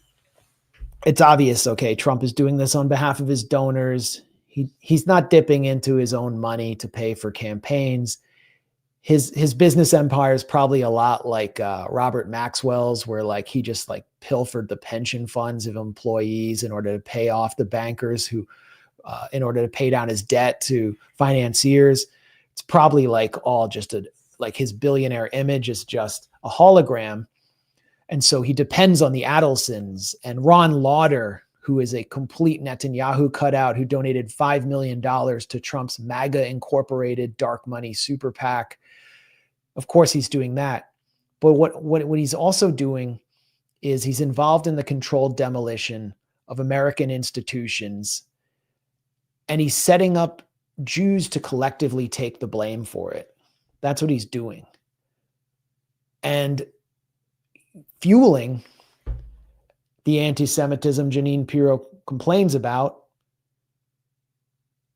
it's obvious, okay, Trump is doing this on behalf of his donors. He's not dipping into his own money to pay for campaigns. His business empire is probably a lot like Robert Maxwell's, where he just pilfered the pension funds of employees in order to pay off the bankers who, in order to pay down his debt to financiers. It's probably all just his billionaire image is just a hologram. And so he depends on the Adelsons and Ron Lauder, who is a complete Netanyahu cutout, who donated $5 million to Trump's MAGA Incorporated dark money super PAC. Of course, he's doing that. But what he's also doing is he's involved in the controlled demolition of American institutions, and he's setting up Jews to collectively take the blame for it. That's what he's doing. And fueling the anti-Semitism Jeanine Pirro complains about,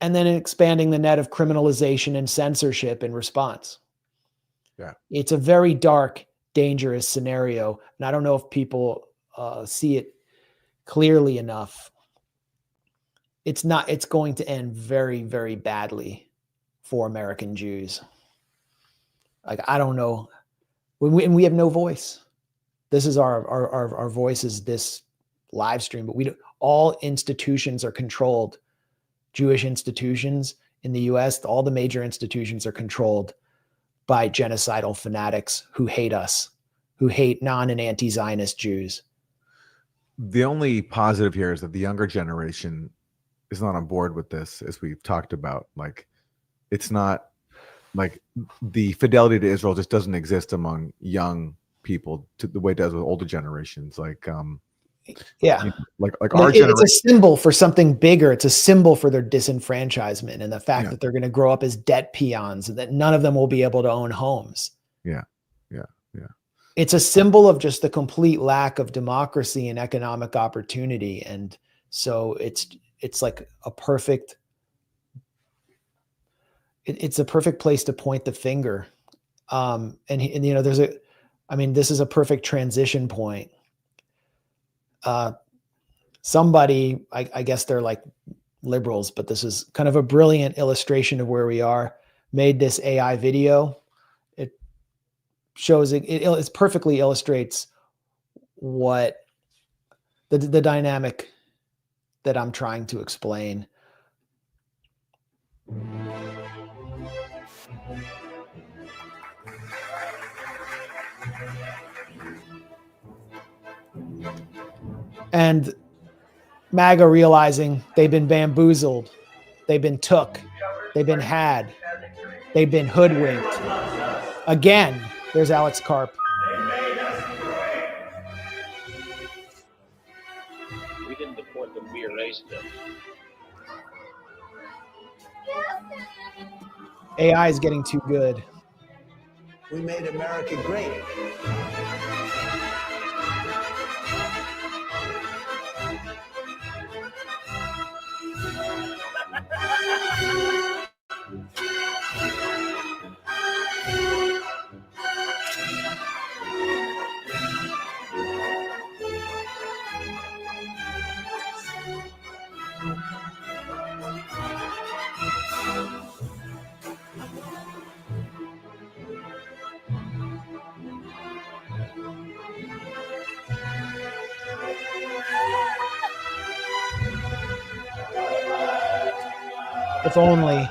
and then expanding the net of criminalization and censorship in response. Yeah. It's a very dark, dangerous scenario. And I don't know if people see it clearly enough. It's going to end very, very badly for American Jews. I don't know. And we have no voice. This is our voice is this live stream, but all institutions are controlled. Jewish institutions in the US, all the major institutions are controlled by genocidal fanatics who hate us, who hate non and anti-Zionist Jews. The only positive here is that the younger generation is not on board with this, as we've talked about. It's not the fidelity to Israel just doesn't exist among young people to the way it does with older generations. Our generation. It's a symbol for something bigger. It's a symbol for their disenfranchisement and the fact that they're going to grow up as debt peons and that none of them will be able to own homes. Yeah. It's a symbol of just the complete lack of democracy and economic opportunity. And so it's like a perfect, it's a perfect place to point the finger. This is a perfect transition point. Somebody, I guess they're liberals, but this is kind of a brilliant illustration of where we are, made this AI video. It shows it perfectly illustrates what the dynamic that I'm trying to explain. And MAGA realizing they've been bamboozled, they've been took, they've been had, they've been hoodwinked. Again, there's Alex Karp. We didn't deport them, we erased them. AI is getting too good. We made America great. If only.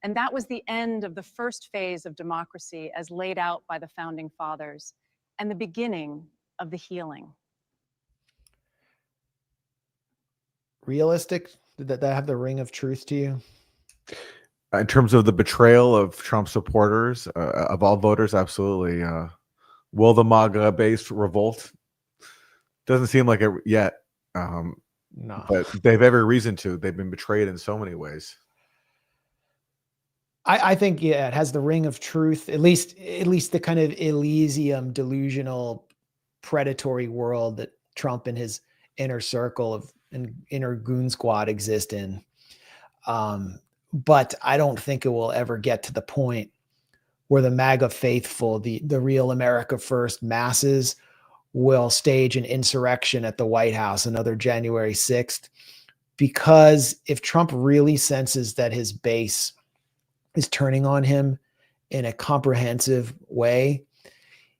And that was the end of the first phase of democracy as laid out by the founding fathers, and the beginning of the healing. Realistic? Did that have the ring of truth to you? In terms of the betrayal of Trump supporters, of all voters, absolutely. Will the MAGA base revolt? Doesn't seem like it yet. No. But they have every reason to. They've been betrayed in so many ways. I think, yeah, it has the ring of truth, at least the kind of Elysium delusional predatory world that Trump and his inner circle of and inner goon squad exist in. But I don't think it will ever get to the point where the MAGA faithful, the real America First masses, will stage an insurrection at the White House, another January 6th. Because if Trump really senses that his base is turning on him in a comprehensive way,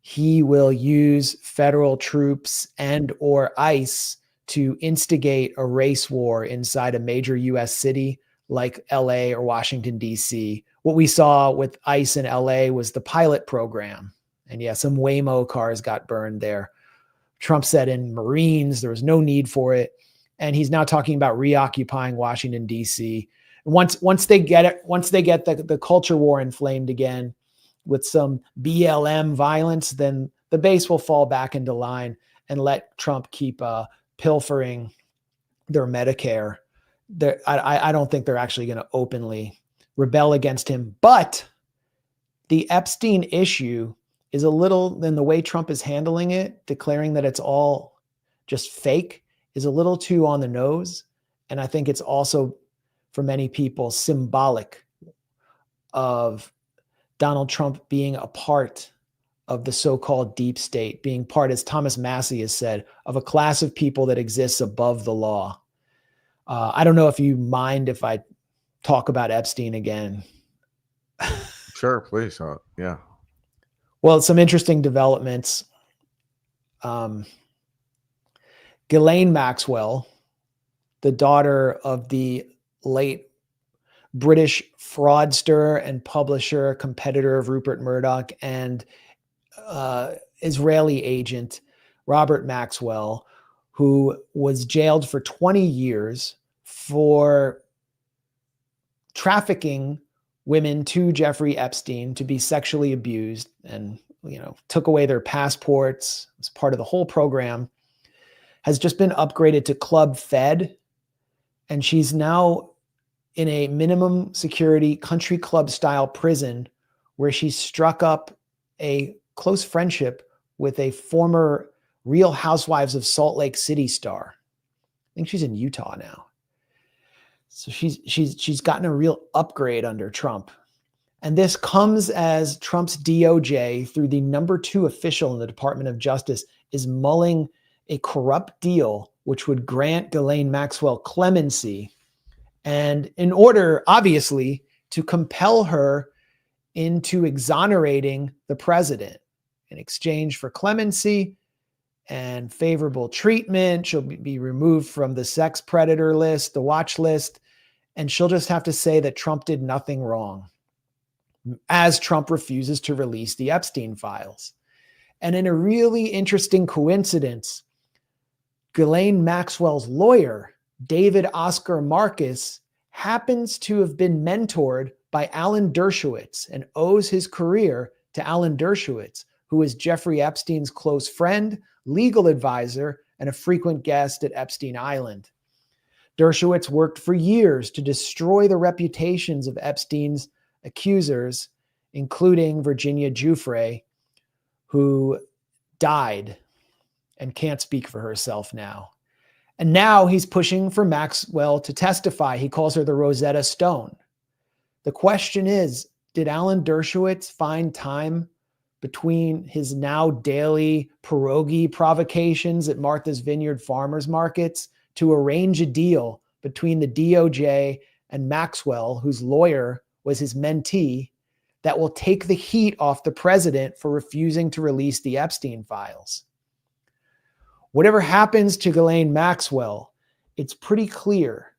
he will use federal troops and or ICE to instigate a race war inside a major US city like LA or Washington, DC. What we saw with ICE in LA was the pilot program. And yeah, some Waymo cars got burned there. Trump said in Marines, there was no need for it. And he's now talking about reoccupying Washington, DC. Once they get it, once they get the culture war inflamed again with some BLM violence, then the base will fall back into line and let Trump keep pilfering their Medicare. I don't think they're actually going to openly rebel against him. But the Epstein issue is a little, in the way Trump is handling it, declaring that it's all just fake, is a little too on the nose. And I think it's also, for many people, symbolic of Donald Trump being a part of the so-called deep state, being part, as Thomas Massey has said, of a class of people that exists above the law. I don't know if you mind if I talk about Epstein again. Sure, please. Yeah. Well, some interesting developments. Ghislaine Maxwell, the daughter of the late British fraudster and publisher, competitor of Rupert Murdoch, and Israeli agent Robert Maxwell, who was jailed for 20 years for trafficking women to Jeffrey Epstein to be sexually abused, and took away their passports as part of the whole program, has just been upgraded to Club Fed. And she's now in a minimum security country club style prison where she struck up a close friendship with a former Real Housewives of Salt Lake City star. I think she's in Utah now. So she's gotten a real upgrade under Trump. And this comes as Trump's DOJ, through the number 2 official in the Department of Justice, is mulling a corrupt deal which would grant Ghislaine Maxwell clemency, and in order, obviously, to compel her into exonerating the president. In exchange for clemency and favorable treatment, she'll be removed from the sex predator list, the watch list, and she'll just have to say that Trump did nothing wrong, as Trump refuses to release the Epstein files. And in a really interesting coincidence, Ghislaine Maxwell's lawyer, David Oscar Marcus, happens to have been mentored by Alan Dershowitz and owes his career to Alan Dershowitz, who is Jeffrey Epstein's close friend, legal advisor, and a frequent guest at Epstein Island. Dershowitz worked for years to destroy the reputations of Epstein's accusers, including Virginia Giuffre, who died and can't speak for herself now. And now he's pushing for Maxwell to testify. He calls her the Rosetta Stone. The question is, did Alan Dershowitz find time between his now daily pierogi provocations at Martha's Vineyard farmers markets to arrange a deal between the DOJ and Maxwell, whose lawyer was his mentee, that will take the heat off the president for refusing to release the Epstein files. Whatever happens to Ghislaine Maxwell, it's pretty clear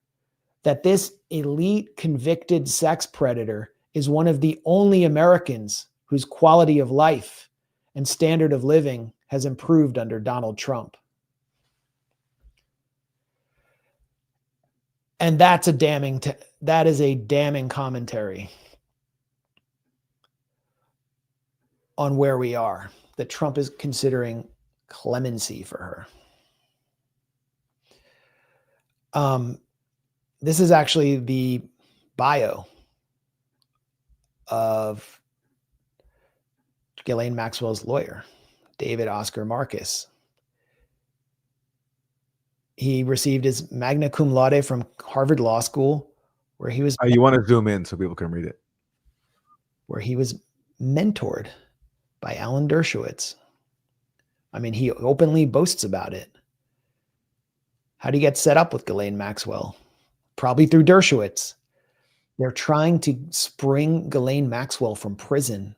that this elite convicted sex predator is one of the only Americans whose quality of life and standard of living has improved under Donald Trump. And that is a damning commentary on where we are, that Trump is considering clemency for her. This is actually the bio of Ghislaine Maxwell's lawyer, David Oscar Marcus. He received his magna cum laude from Harvard Law School, where he was. You want to zoom in so people can read it. Where he was mentored by Alan Dershowitz. I mean, he openly boasts about it. How do you get set up with Ghislaine Maxwell? Probably through Dershowitz. They're trying to spring Ghislaine Maxwell from prison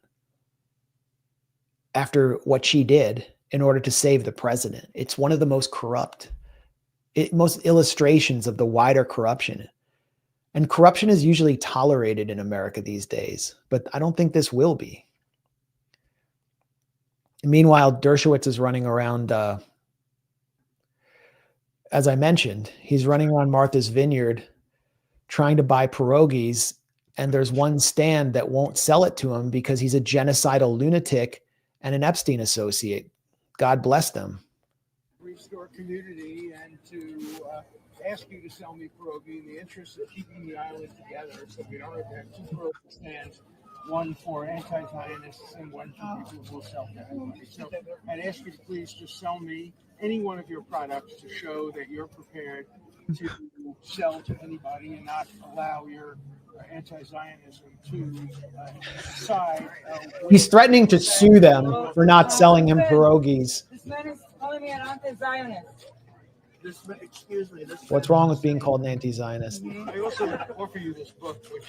after what she did in order to save the president. It's one of the most corrupt, most illustrations of the wider corruption. And corruption is usually tolerated in America these days, but I don't think this will be. Meanwhile, Dershowitz is running around, as I mentioned, he's running around Martha's Vineyard trying to buy pierogies, and there's one stand that won't sell it to him because he's a genocidal lunatic and an Epstein associate. God bless them. Restore community and to ask you to sell me pierogi in the interest of keeping the island together, so we don't have to have two pierogi stands, one for anti-Zionists and one for people who will sell to everybody. So I'd ask you to please just sell me any one of your products to show that you're prepared to sell to anybody and not allow your anti-Zionism to decide. He's threatening to sue them for not selling him pierogies. This man is calling me an anti-Zionist. Excuse me. What's wrong with being called an anti-Zionist? I also offer you this book, which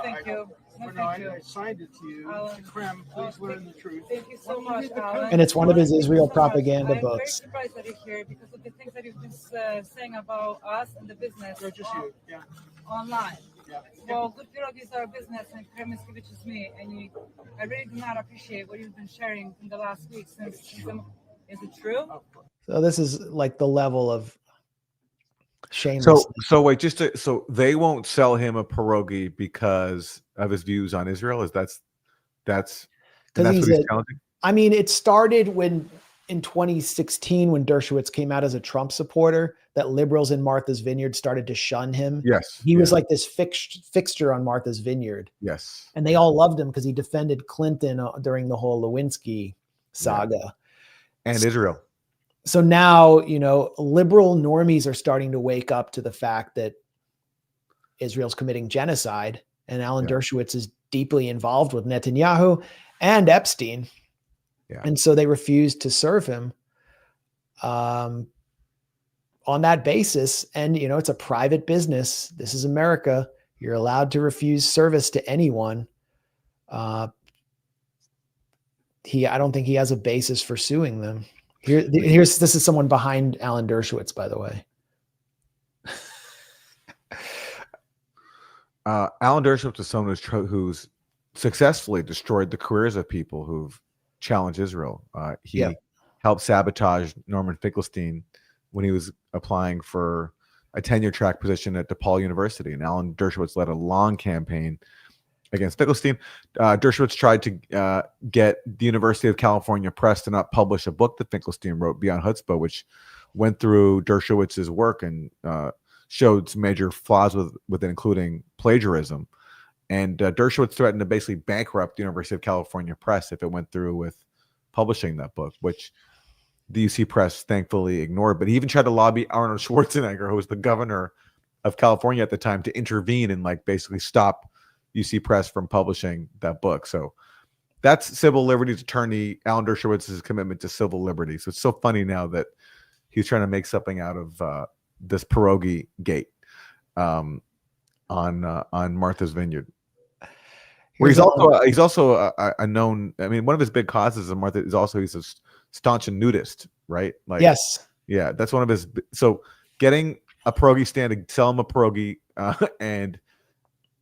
thank you. I signed it to you. Krem, please learn the truth. Thank you so much, Alan. And it's one of his Israel propaganda books. I'm very surprised that you're here because of the things that you've been saying about us and the business. Not just you, yeah. Online. Yeah. Well, good pierogies are business and Krem is which is me. And I really do not appreciate what you've been sharing in the last week since is it true? So this is like the level of shame. So wait, so they won't sell him a pierogi because of his views on Israel? That's what he's challenging? I mean, it started in 2016 when Dershowitz came out as a Trump supporter, that liberals in Martha's Vineyard started to shun him. Yes. He was like this fixture on Martha's Vineyard. Yes. And they all loved him because he defended Clinton during the whole Lewinsky saga. Yeah. And Israel. So now, liberal normies are starting to wake up to the fact that Israel's committing genocide, and Alan Dershowitz is deeply involved with Netanyahu and Epstein. Yeah. And so they refused to serve him on that basis. And, it's a private business. This is America. You're allowed to refuse service to anyone. I don't think he has a basis for suing them. This is someone behind Alan Dershowitz, by the way. Alan Dershowitz is someone who's successfully destroyed the careers of people who've challenged Israel. He helped sabotage Norman Finkelstein when he was applying for a tenure-track position at DePaul University, and Alan Dershowitz led a long campaign against Finkelstein. Dershowitz tried to get the University of California Press to not publish a book that Finkelstein wrote, Beyond Chutzpah, which went through Dershowitz's work and showed some major flaws with it, including plagiarism. And Dershowitz threatened to basically bankrupt the University of California Press if it went through with publishing that book, which the UC Press thankfully ignored. But he even tried to lobby Arnold Schwarzenegger, who was the governor of California at the time, to intervene and basically stop UC Press from publishing that book. So that's civil liberties attorney Alan Dershowitz's commitment to civil liberties. So it's so funny now that he's trying to make something out of this pierogi gate on Martha's Vineyard. Where he's also a known. I mean, one of his big causes of Martha is also he's a staunch nudist, right? Like, yes, yeah, that's one of his. So getting a pierogi stand to sell him a pierogi and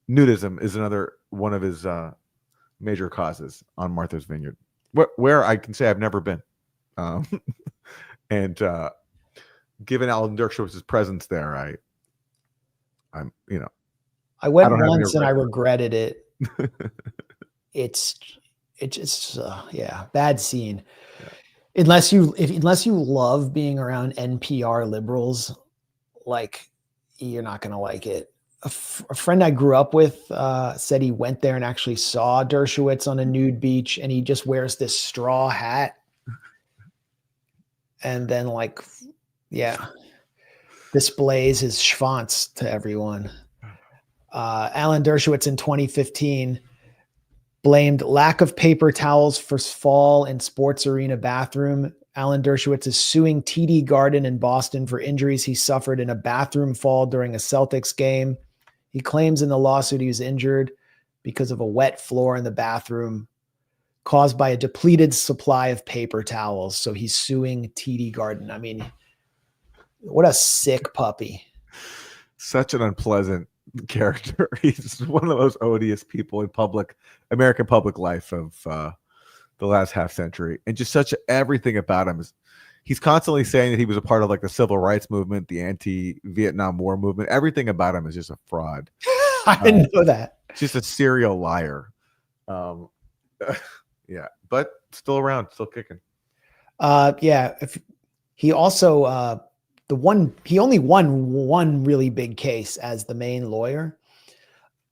nudism is another one of his major causes on Martha's Vineyard, where I can say I've never been, and given Alan Dershowitz's presence there, I'm I went once and I regretted it. It's just bad scene. Yeah. Unless you love being around NPR liberals, like, you're not gonna like it. A friend I grew up with said he went there and actually saw Dershowitz on a nude beach, and he just wears this straw hat, and then displays his schwanz to everyone. Alan Dershowitz in 2015 blamed lack of paper towels for fall in sports arena bathroom. Alan Dershowitz is suing TD Garden in Boston for injuries he suffered in a bathroom fall during a Celtics game. He claims in the lawsuit he was injured because of a wet floor in the bathroom caused by a depleted supply of paper towels. So he's suing TD Garden. I mean, what a sick puppy. Such an unpleasant character. He's one of the most odious people in American public life of the last half century, and just such everything about him is he's constantly saying that he was a part of like the civil rights movement, the anti-Vietnam War movement. Everything about him is just a fraud. I didn't know that. Just a serial liar. Yeah, but still around, still kicking. If he also he only won one really big case as the main lawyer.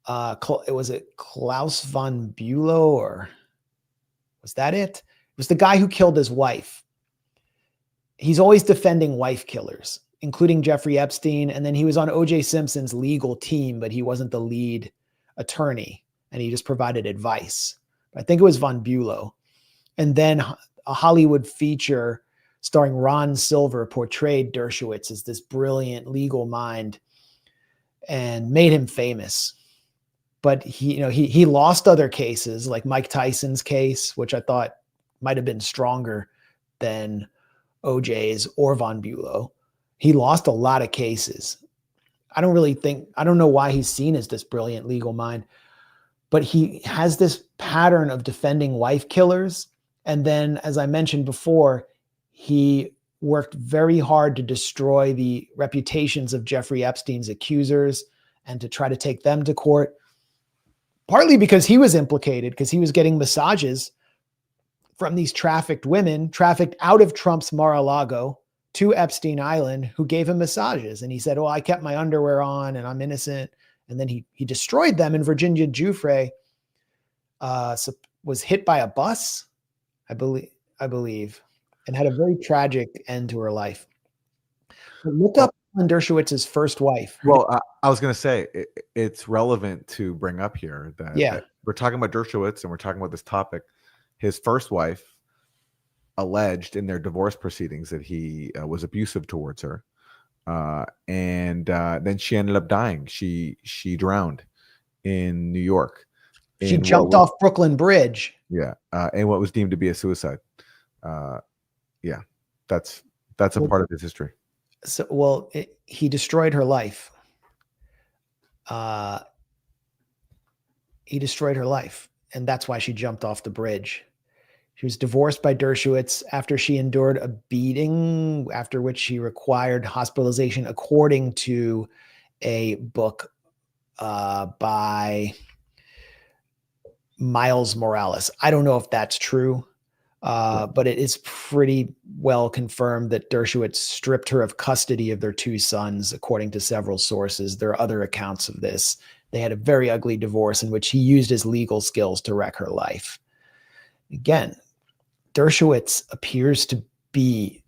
Was it Klaus von Bülow, or was that it? It was the guy who killed his wife. He's always defending wife killers, including Jeffrey Epstein. And then he was on O.J. Simpson's legal team, but he wasn't the lead attorney, and he just provided advice. I think it was von Bülow. And then a Hollywood feature starring Ron Silver portrayed Dershowitz as this brilliant legal mind and made him famous. But he lost other cases, like Mike Tyson's case, which I thought might have been stronger than OJ's or von Bülow. He lost a lot of cases. I don't know why he's seen as this brilliant legal mind, but he has this pattern of defending wife killers. And then, as I mentioned before, he worked very hard to destroy the reputations of Jeffrey Epstein's accusers and to try to take them to court, partly because he was implicated, because he was getting massages from these trafficked women, trafficked out of Trump's Mar-a-Lago to Epstein Island, who gave him massages. And he said, "Oh, I kept my underwear on and I'm innocent." And then he destroyed them. And Virginia Giuffre was hit by a bus, I believe, and had a very tragic end to her life. But look up Alan Dershowitz's first wife. Well, I was going to say it's relevant to bring up here that we're talking about Dershowitz and we're talking about this topic. His first wife alleged in their divorce proceedings that he was abusive towards her, and then she ended up dying. She drowned in New York. She jumped off Brooklyn Bridge. Yeah, and what was deemed to be a suicide. Yeah, that's a part of his history. So, he destroyed her life. He destroyed her life, and that's why she jumped off the bridge. She was divorced by Dershowitz after she endured a beating, after which she required hospitalization, according to a book by Miles Morales. I don't know if that's true, but it is pretty well confirmed that Dershowitz stripped her of custody of their two sons, according to several sources. There are other accounts of this. They had a very ugly divorce in which he used his legal skills to wreck her life. Again, Dershowitz appears to be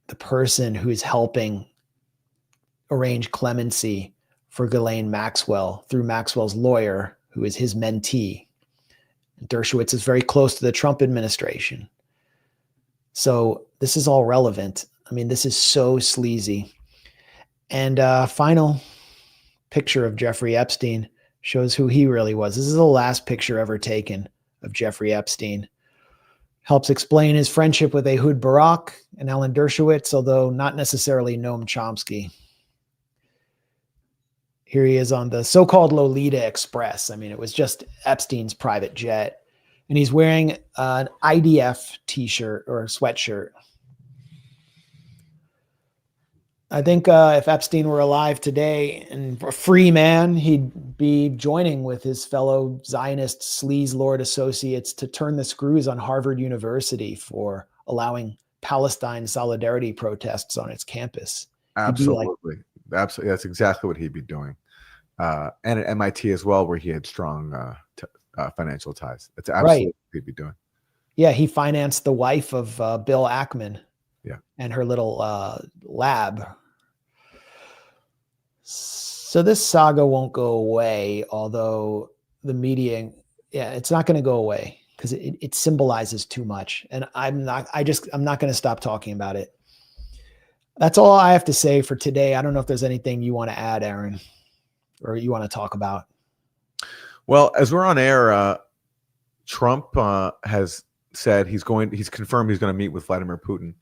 the person who is helping arrange clemency for Ghislaine Maxwell through Maxwell's lawyer, who is his mentee. Dershowitz is very close to the Trump administration. So this is all relevant. I mean, this is so sleazy. And final picture of Jeffrey Epstein shows who he really was. This is the last picture ever taken of Jeffrey Epstein. Helps explain his friendship with Ehud Barak and Alan Dershowitz, although not necessarily Noam Chomsky. Here he is on the so-called Lolita Express. I mean, it was just Epstein's private jet. And he's wearing an IDF t-shirt or sweatshirt. I think if Epstein were alive today and a free man, he'd be joining with his fellow Zionist sleaze lord associates to turn the screws on Harvard University for allowing Palestine solidarity protests on its campus. Absolutely. Absolutely. That's exactly what he'd be doing. And at MIT as well, where he had strong financial ties. That's absolutely what he'd be doing. Yeah, he financed the wife of Bill Ackman. Yeah. And her little lab. So this saga won't go away, although the media, it's not going to go away because it symbolizes too much. And I'm not going to stop talking about it. That's all I have to say for today. I don't know if there's anything you want to add, Aaron, or you want to talk about. Well, as we're on air, Trump has said he's confirmed he's going to meet with Vladimir Putin.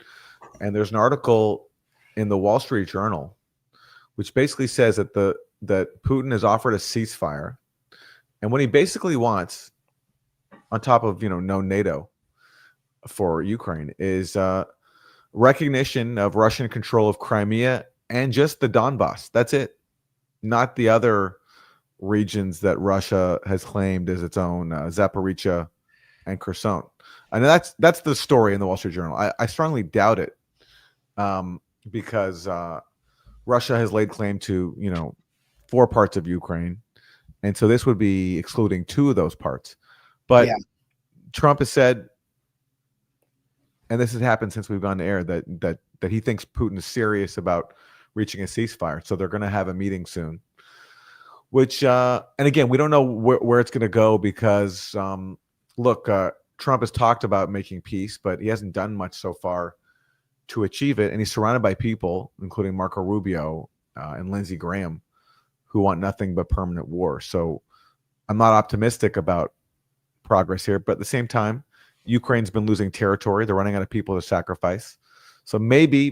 And there's an article in the Wall Street Journal which basically says that that Putin has offered a ceasefire, and what he basically wants, on top of no NATO for Ukraine, is recognition of Russian control of Crimea and just the Donbass. That's it, not the other regions that Russia has claimed as its own, Zaporizhia and Kherson. I know that's the story in the Wall Street Journal. I strongly doubt it, because Russia has laid claim to 4 parts of Ukraine, and so this would be excluding 2 of those parts. But Trump has said, and this has happened since we've gone to air, that he thinks Putin is serious about reaching a ceasefire. So they're going to have a meeting soon. Which, and again, we don't know where it's going to go because, look, Trump has talked about making peace, but he hasn't done much so far to achieve it. And he's surrounded by people, including Marco Rubio and Lindsey Graham, who want nothing but permanent war. So I'm not optimistic about progress here. But at the same time, Ukraine's been losing territory. They're running out of people to sacrifice. So maybe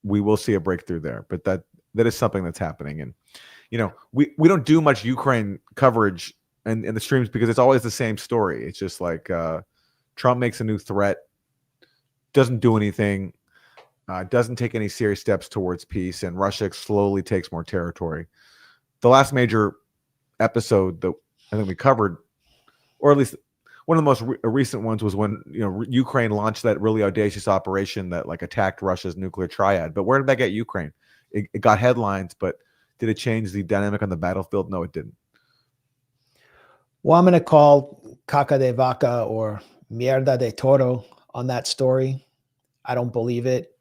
we will see a breakthrough there. But that is something that's happening. And, we don't do much Ukraine coverage in the streams because it's always the same story. It's just like Trump makes a new threat, doesn't do anything, doesn't take any serious steps towards peace, and Russia slowly takes more territory. The last major episode that I think we covered, or at least one of the most recent ones, was when Ukraine launched that really audacious operation that attacked Russia's nuclear triad. But where did that get Ukraine? It got headlines, but did it change the dynamic on the battlefield? No, it didn't. Well, I'm going to call caca de vaca or mierda de toro on that story. I don't believe it.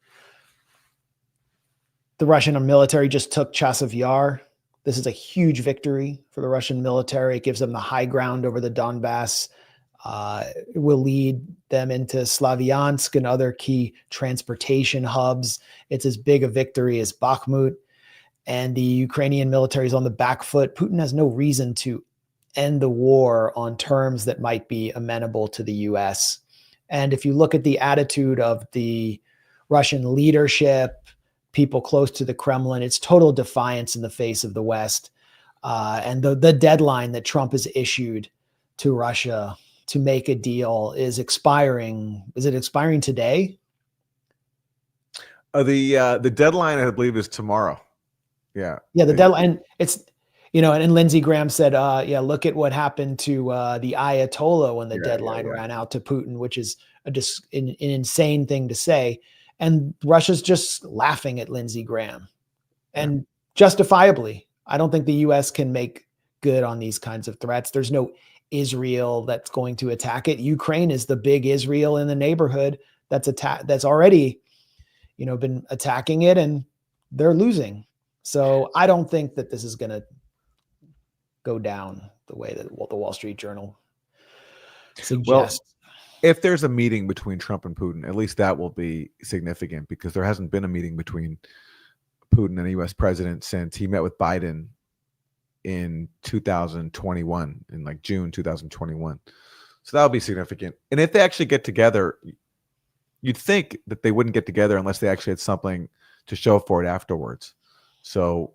The Russian military just took Chasiv Yar. This is a huge victory for the Russian military. It gives them the high ground over the Donbass. It will lead them into Slavyansk and other key transportation hubs. It's as big a victory as Bakhmut. And the Ukrainian military is on the back foot. Putin has no reason to end the war on terms that might be amenable to the U.S. And if you look at the attitude of the Russian leadership, people close to the Kremlin, it's total defiance in the face of the West. And the deadline that Trump has issued to Russia to make a deal is expiring. Is it expiring today? The deadline, I believe, is tomorrow. Yeah. Yeah, the deadline. It's, and Lindsey Graham said, look at what happened to the Ayatollah when the deadline ran out to Putin, which is an insane thing to say. And Russia's just laughing at Lindsey Graham, and justifiably. I don't think the U.S. can make good on these kinds of threats. There's no Israel that's going to attack it. Ukraine is the big Israel in the neighborhood that's already, been attacking it, and they're losing. So I don't think that this is going to go down the way that the Wall Street Journal suggests. Well, if there's a meeting between Trump and Putin, at least that will be significant, because there hasn't been a meeting between Putin and a U.S. president since he met with Biden in 2021, in like June 2021. So that'll be significant. And if they actually get together, you'd think that they wouldn't get together unless they actually had something to show for it afterwards. So,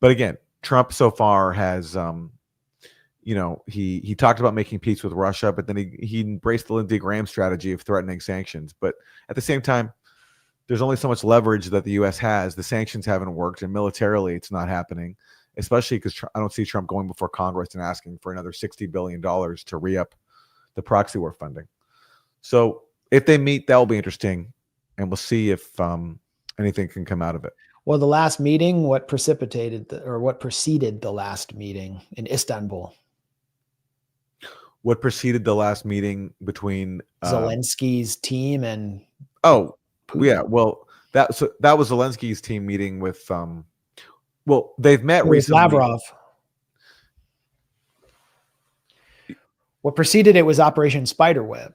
but again, Trump so far has, he talked about making peace with Russia, but then he embraced the Lindsey Graham strategy of threatening sanctions. But at the same time, there's only so much leverage that the U.S. has. The sanctions haven't worked, and militarily, it's not happening. Especially because I don't see Trump going before Congress and asking for another $60 billion to re-up the proxy war funding. So if they meet, that will be interesting, and we'll see if anything can come out of it. Well, the last meeting, what preceded the last meeting in Istanbul? What preceded the last meeting between Zelensky's team and Putin? Yeah, well, that was Zelensky's team meeting with well, they've met recently. Lavrov. What preceded it was Operation Spiderweb.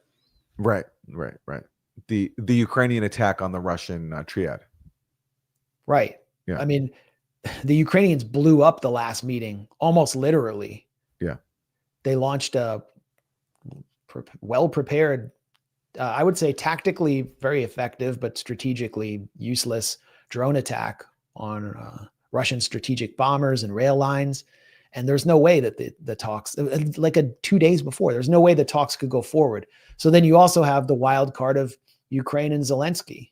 Right. The Ukrainian attack on the Russian triad. Right. Yeah. I mean, the Ukrainians blew up the last meeting, almost literally. Yeah. They launched a well-prepared, I would say tactically very effective, but strategically useless drone attack on Russian strategic bombers and rail lines. And there's no way that the talks, like 2 days before, there's no way the talks could go forward. So then you also have the wild card of Ukraine and Zelensky.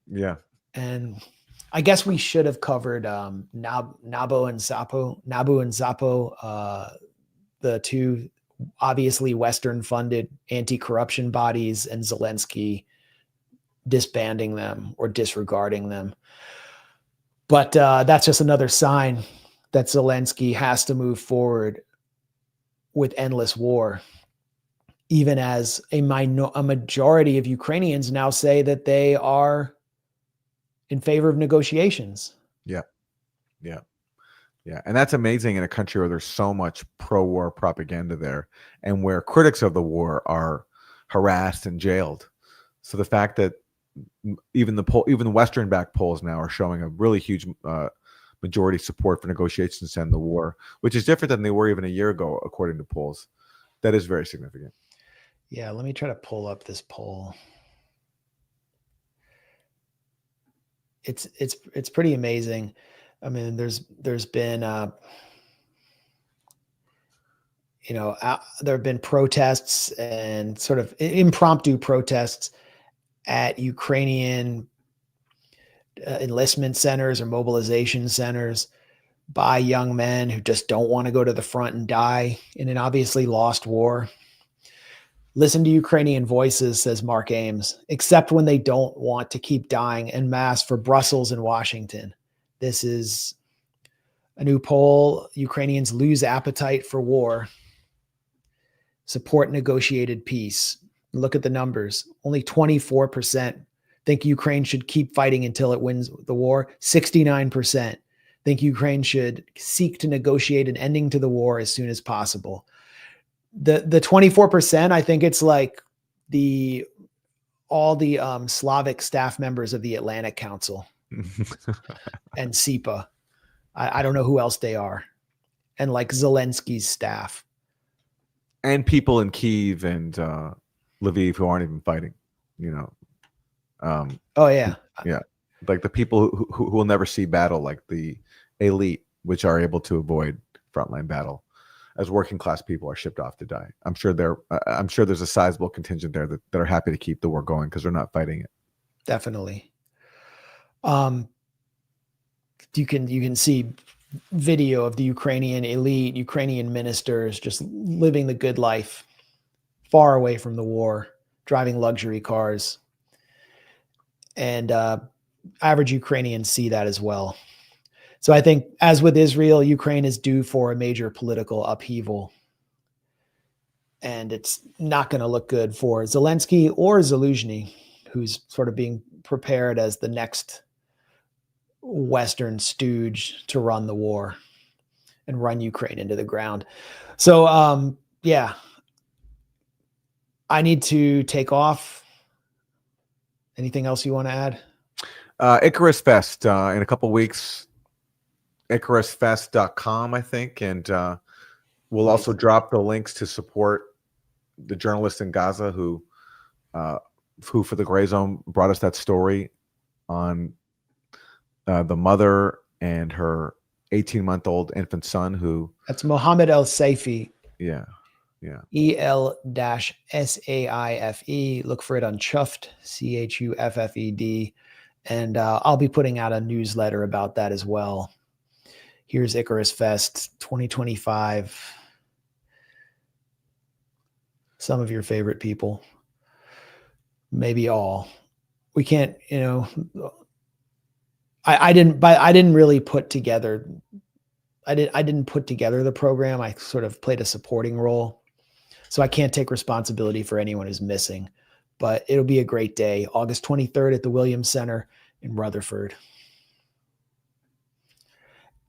Yeah. And I guess we should have covered Nabu and Zappo, the two obviously Western-funded anti-corruption bodies, and Zelensky disbanding them or disregarding them. But that's just another sign that Zelensky has to move forward with endless war, even as a majority of Ukrainians now say that they are in favor of negotiations. Yeah. And that's amazing in a country where there's so much pro-war propaganda there, and where critics of the war are harassed and jailed. So the fact that even the Western-backed polls now are showing a really huge majority support for negotiations to end the war, which is different than they were even a year ago, according to polls. That is very significant. Yeah, let me try to pull up this poll. It's pretty amazing. I mean, there's been there have been protests and sort of impromptu protests at Ukrainian enlistment centers or mobilization centers by young men who just don't want to go to the front and die in an obviously lost war. Listen to Ukrainian voices, says Mark Ames, except when they don't want to keep dying en masse for Brussels and Washington. This is a new poll. Ukrainians lose appetite for war. Support negotiated peace. Look at the numbers. Only 24% think Ukraine should keep fighting until it wins the war. 69% think Ukraine should seek to negotiate an ending to the war as soon as possible. The 24%, I think it's like all the Slavic staff members of the Atlantic Council and SIPA. I don't know who else they are. And like Zelensky's staff. And people in Kyiv and Lviv who aren't even fighting, oh yeah. Yeah. Like the people who will never see battle, like the elite, which are able to avoid frontline battle, as working class people are shipped off to die. I'm sure there's a sizable contingent there that are happy to keep the war going because they're not fighting it. Definitely. You can see video of the Ukrainian elite, Ukrainian ministers just living the good life, far away from the war, driving luxury cars. And average Ukrainians see that as well. So I think, as with Israel, Ukraine is due for a major political upheaval. And it's not going to look good for Zelensky or Zelensky, who's sort of being prepared as the next Western stooge to run the war and run Ukraine into the ground. So, yeah, I need to take off. Anything else you want to add? Icarus Fest in a couple weeks. IcarusFest.com, I think, and we'll also drop the links to support the journalists in Gaza who for the Grayzone brought us that story on the mother and her 18-month-old infant son who. That's Mohammed El Saifi. Yeah. EL-SAIFE. Look for it on Chuffed, CHUFFED. And I'll be putting out a newsletter about that as well. Here's Icarus Fest 2025. Some of your favorite people, maybe all. We can't, I didn't really put together. I didn't put together the program. I sort of played a supporting role. So I can't take responsibility for anyone who's missing, but it'll be a great day. August 23rd at the Williams Center in Rutherford.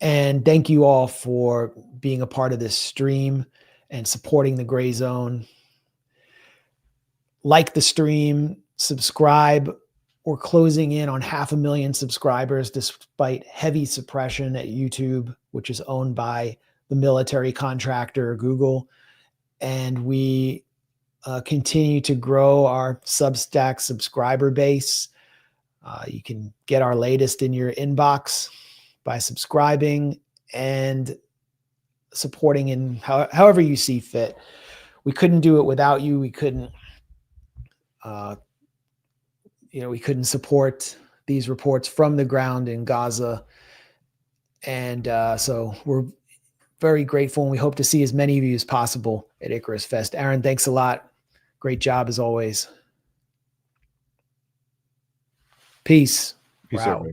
And thank you all for being a part of this stream and supporting the Grayzone. Like the stream, subscribe. We're closing in on 500,000 subscribers despite heavy suppression at YouTube, which is owned by the military contractor Google. And we continue to grow our Substack subscriber base. You can get our latest in your inbox by subscribing and supporting in however you see fit. We couldn't do it without you. We couldn't, we couldn't support these reports from the ground in Gaza. And so we're very grateful, and we hope to see as many of you as possible at Icarus Fest. Aaron, thanks a lot. Great job as always. Peace. Peace out.